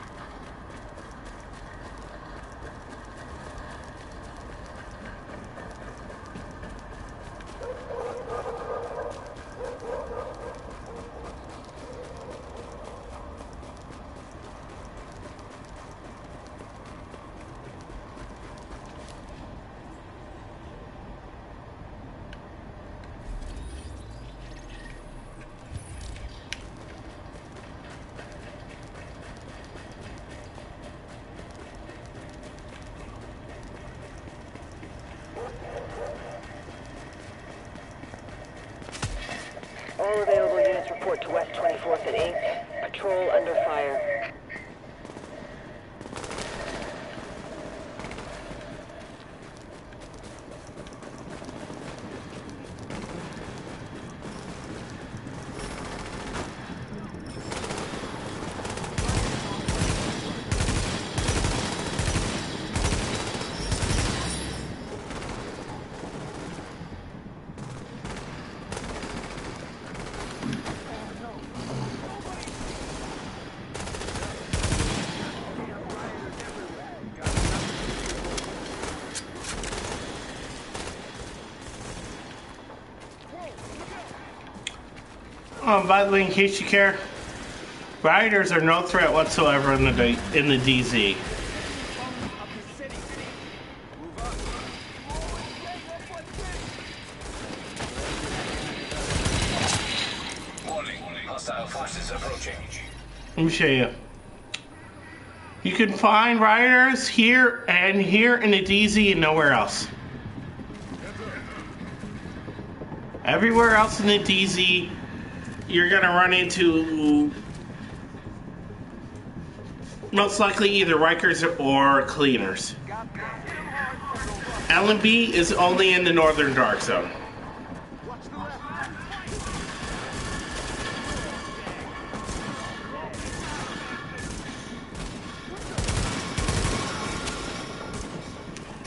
All available units report to West 24th at 8. Patrol under fire. By the way, in case you care, Rioters are no threat whatsoever in the DZ. Warning, hostile forces approaching. Let me show you. You can find rioters here and here in the DZ and nowhere else. Everywhere else in the DZ, you're gonna run into most likely either Rikers or cleaners. LMB is only in the Northern Dark Zone.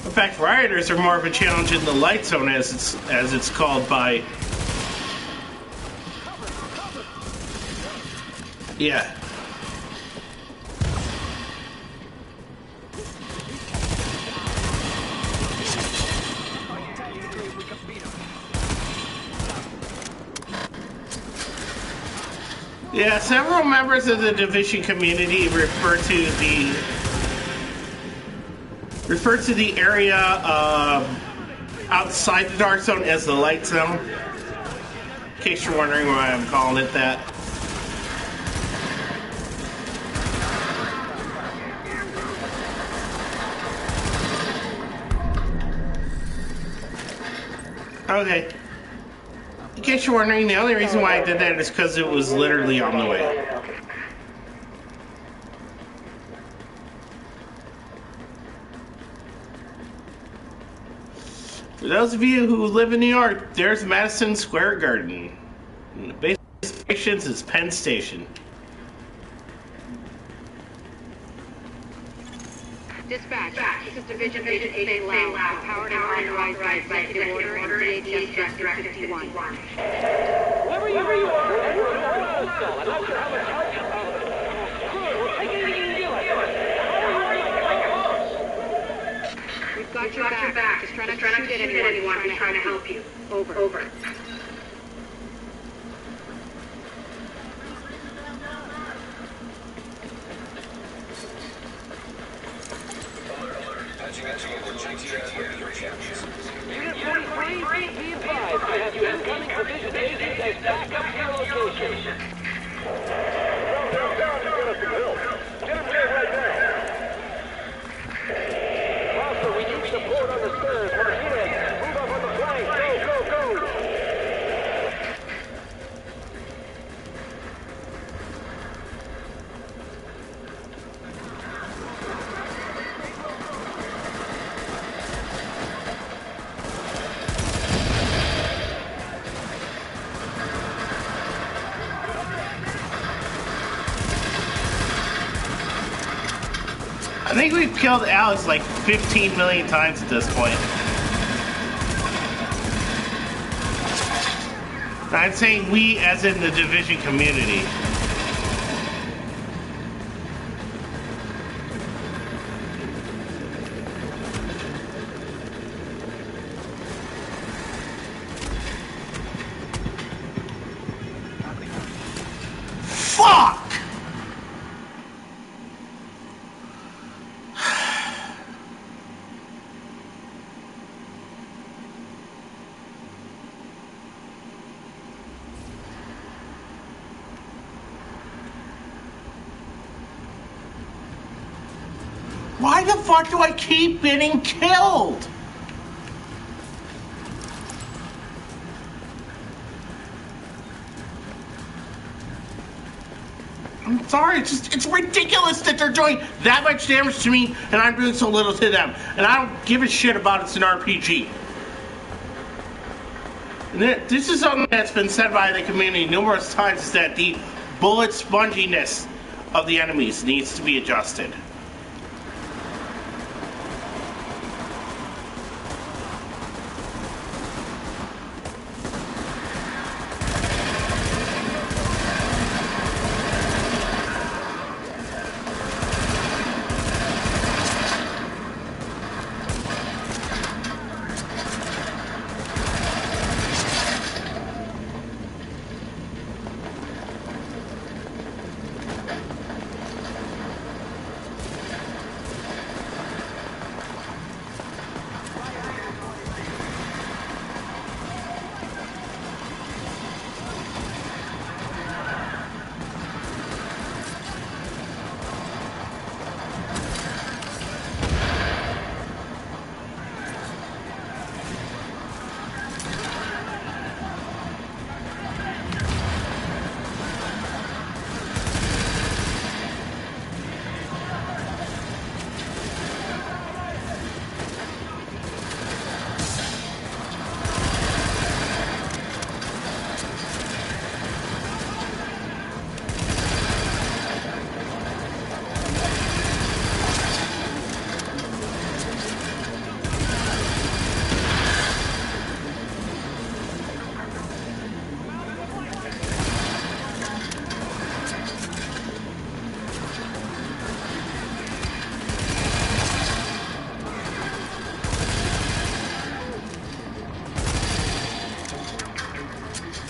In fact, rioters are more of a challenge in the light zone, as it's called by. Yeah. Yeah, several members of the Division community refer to the area outside the Dark Zone as the Light Zone. In case you're wondering why I'm calling it that. Okay. In case you're wondering, the only reason why I did that is because it was literally on the way. For those of you who live in New York, there's Madison Square Garden. And the base stations is Penn Station. Dispatch, this is Division Agent Faye Lau, empowered and authorized by Executive Order in DHS Directive 51. Whoever you are, we're in a cell. I'm not sure how much help. Good, we'll take anything you give us. We've got your back. Just try not to shoot at anyone who's trying to help you. Over. Unit 43, be advised, I have two incoming Division agents as backup to your location. Down, you got us some help. Get him there right now. Foster, we need support on the stairs. Martinez, move up on the flank. Go! I think we've killed Alex like 15 million times at this point. I'm saying we as in the Division community. Fuck! Why the fuck do I keep getting killed? I'm sorry, it's ridiculous that they're doing that much damage to me and I'm doing so little to them. And I don't give a shit about it's an RPG. And this is something that's been said by the community numerous times, is that the bullet sponginess of the enemies needs to be adjusted.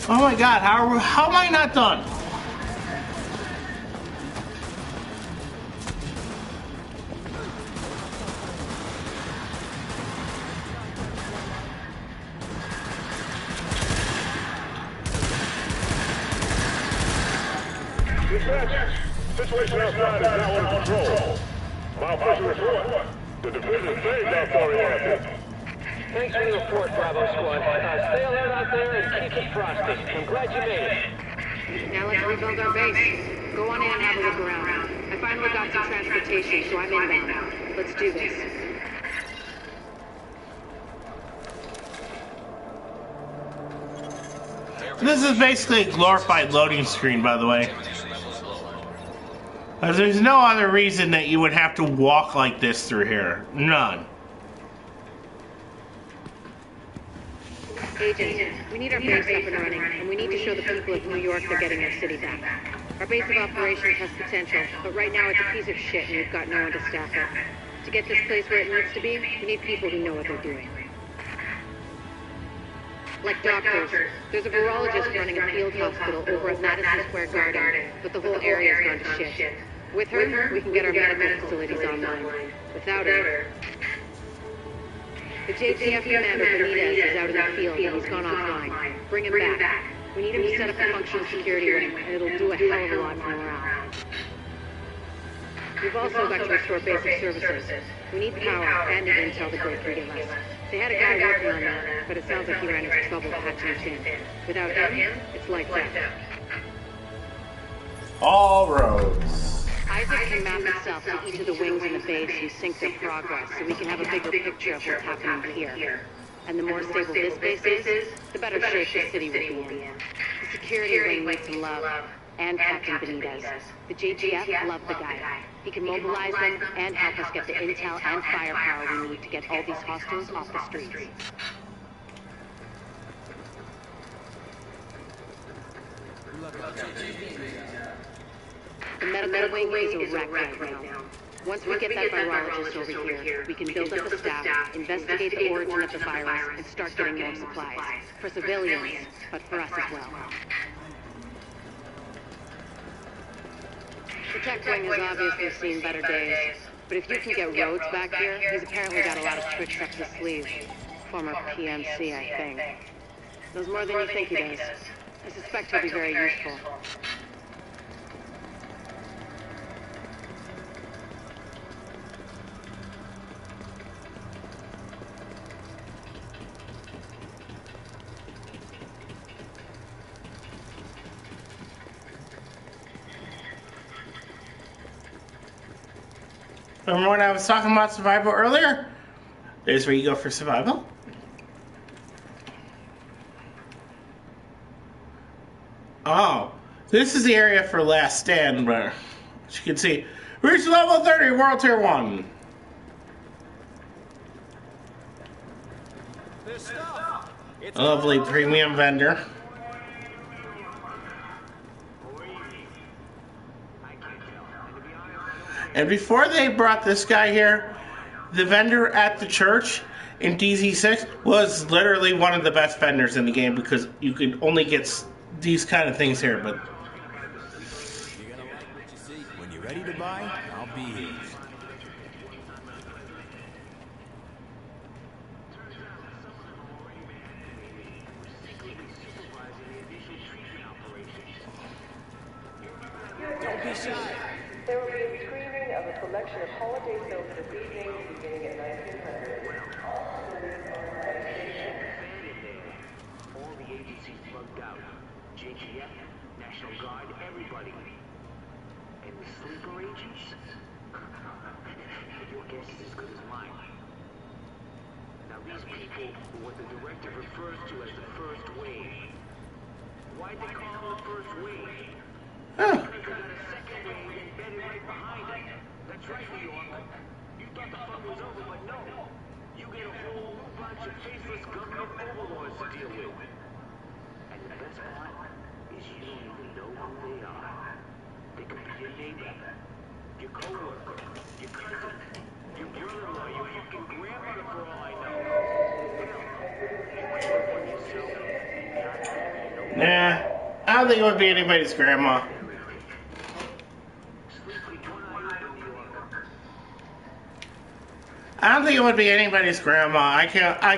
Oh my god, how am I not done? Dispatch, situation outside is now under control. My official report. The division saved our sorry asses. Thanks for the report, Bravo Squad. Stay alert out there and keep it frosty. I'm glad you made it. Now let's rebuild our base. Go on in and have a look around. I finally got some transportation, so I'm inbound. Let's do this. This is basically a glorified loading screen, by the way. There's no other reason that you would have to walk like this through here. None. Agents, we need our base up and running, and we need to show the people of New York they're getting their city back. Our base of operations has potential, but right now it's a piece of shit and we've got no one to staff it. To get this place where it needs to be, we need people who know what they're doing. Like doctors. There's a virologist running a field hospital over at Madison Square Garden, but the whole area's gone to shit. With her, we can get our medical facilities online. Without her... The JTF commander, Benitez, is out in the field and he's gone offline. Bring him back. We need him to set up a functional security ring, and it'll do a hell of a lot for morale. We've also got to restore basic services. We need power and the intel to go through us. They had a guy working on that, but it sounds like he ran into trouble patching it in. Without him, it's lights out. All roads. Isaac can map itself to each of the wings in the base and sync their progress, so we can have a bigger picture of what's happening here. And the more stable this base is, the better shape the city will be in. The security wing needs some love, and Captain Benitez. The JTF love the guy. He can mobilize them and help us get the intel and firepower we need to get all these hostiles off the streets. The medical wing is a wreck right now. Once we get that virologist over here, we can build up the staff, investigate the origin of the virus, and start getting more supplies. For civilians, but for us as well. The tech wing has obviously seen better days, but if you can get Rhodes back here, he's apparently got a lot of tricks up his sleeve. Former PMC, I think. Knows more than you think he does. I suspect he'll be very useful. Remember when I was talking about survival earlier? There's where you go for survival. Oh, this is the area for Last Stand, where, as you can see, reach level 30, World Tier 1. A lovely premium vendor. And before they brought this guy here, the vendor at the church in DZ6 was literally one of the best vendors in the game because you could only get these kind of things here. But You're gonna like what you see. When you're ready to buy, I'll be here. Don't be shy. There will be a screening of a selection of holiday films this evening, beginning at 1900. All the agencies bugged out. JTF, National Guard, everybody. And the sleeper agents? Your guess is as good as mine. Now these people are what the directive refers to as the first wave. Why'd they call them the first wave? Because they got a second wave embedded right behind it. That's right, New York. You thought the fun was over, but no. You get a whole new bunch of faceless government overlords to deal with. And the best part is you don't even know who they are. They could be your neighbor, your co-worker, your cousin, your brother-in-law, your fucking grandmother for all I know. You could have one yourself. nah, I don't think it would be anybody's grandma. I don't think it would be anybody's grandma. I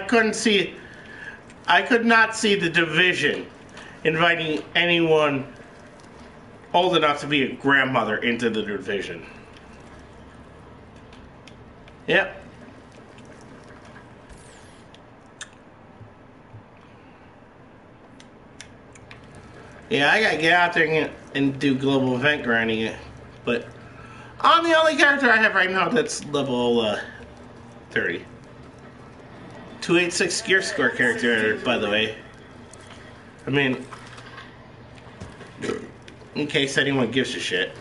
could not see the division inviting anyone old enough to be a grandmother into the division. Yep. Yeah, I gotta get out there and do global event grinding it. But I'm the only character I have right now that's level 30. 286 gear score character, by the way. I mean, in case anyone gives a shit.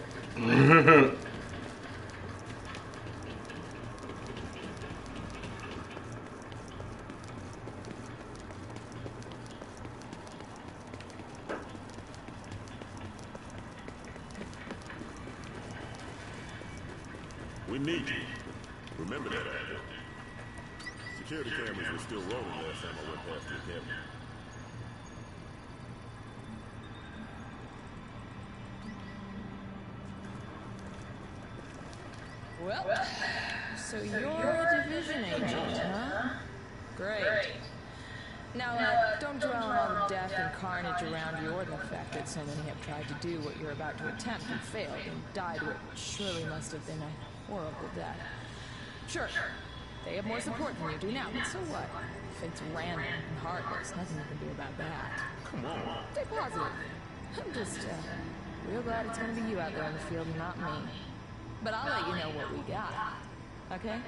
We need you. Remember that. Security cameras were still rolling last time I went past the encampment. Well, so you're a division agent, huh? Great. Now, don't dwell on all the death and carnage around you or the fact that so many have tried to do what you're about to attempt and failed and died what surely must have been a horrible death. Sure, they have more support than you do now, but so what? Fate's random and heartless, nothing you can do about that. Come on. Stay positive. I'm just, real glad it's gonna be you out there in the field and not me. But I'll let you know what we got, okay?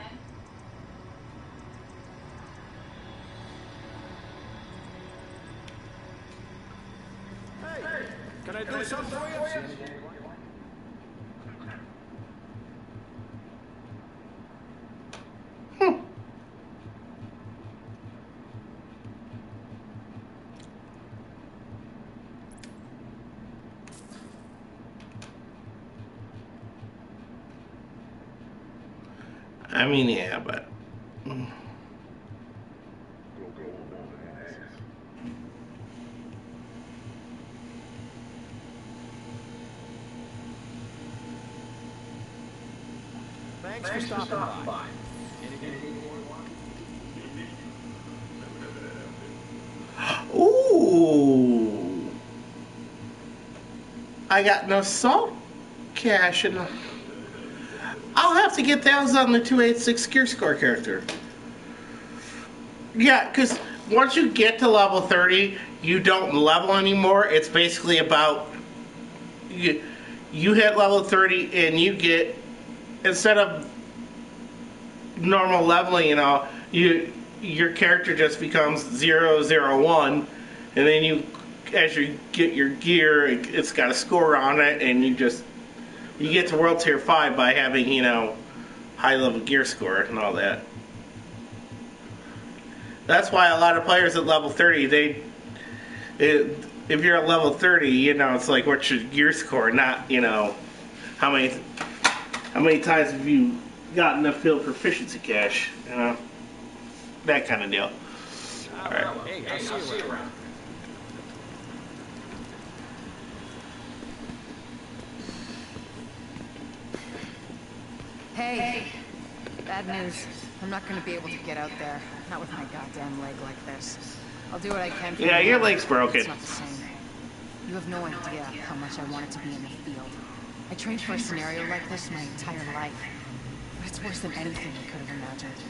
Hey, can I do something for you? I mean, yeah, but... Thanks for stopping by. Ooh! I got no salt cash in the... I'll have to get those on the 286 gear score character. Yeah, because once you get to level 30, you don't level anymore. It's basically about... You hit level 30 and you get... Instead of normal leveling, you know, your character just becomes 001, and then you, as you get your gear, it's got a score on it, and you get to World Tier 5 by having, you know, high level gear score and all that. That's why a lot of players at level 30, if you're at level 30, you know, it's like, what's your gear score, not, you know, how many times have you gotten a field proficiency cache, you know, that kind of deal. All right. Hey, I'll see you around. Hey, bad news. I'm not gonna be able to get out there. Not with my goddamn leg like this. I'll do what I can for you. Yeah, your leg's broken. It's not the same. You have no idea how much I wanted to be in the field. I trained for a scenario like this my entire life. But it's worse than anything I could have imagined.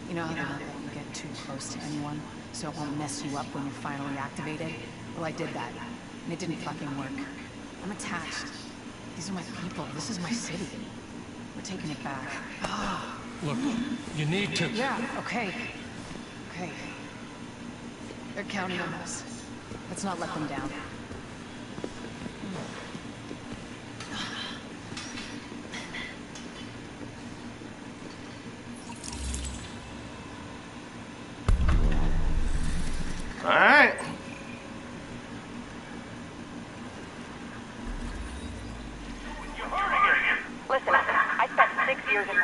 You know how they won't let you get too close to anyone, so it won't mess you up when you're finally activated? Well, I did that, and it didn't fucking work. I'm attached. These are my people. This is my city. We're taking it back. Look, you need to... Yeah, okay. Okay. They're counting on us. Let's not let them down. All right. Listen, I spent 6 years in...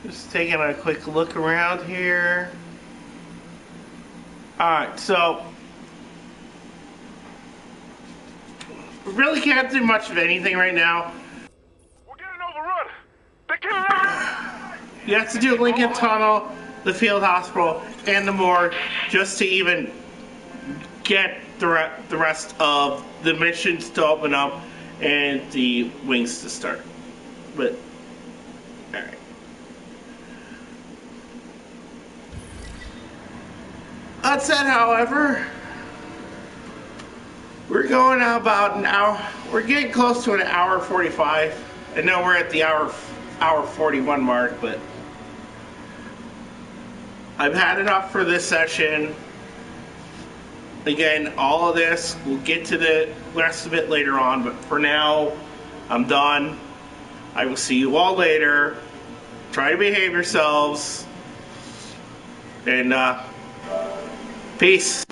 Just taking a quick look around here. Alright, so really can't do much of anything right now. We're getting overrun. They're killing everything. You have to do Lincoln Tunnel, the field hospital, and the morgue just to even get the rest of the missions to open up and the wings to start. But, alright. That said, however, we're going about an hour. We're getting close to an hour 45. I know we're at the hour 41 mark, but I've had enough for this session. Again, all of this, we'll get to the rest of it later on, but for now, I'm done. I will see you all later. Try to behave yourselves. And, peace.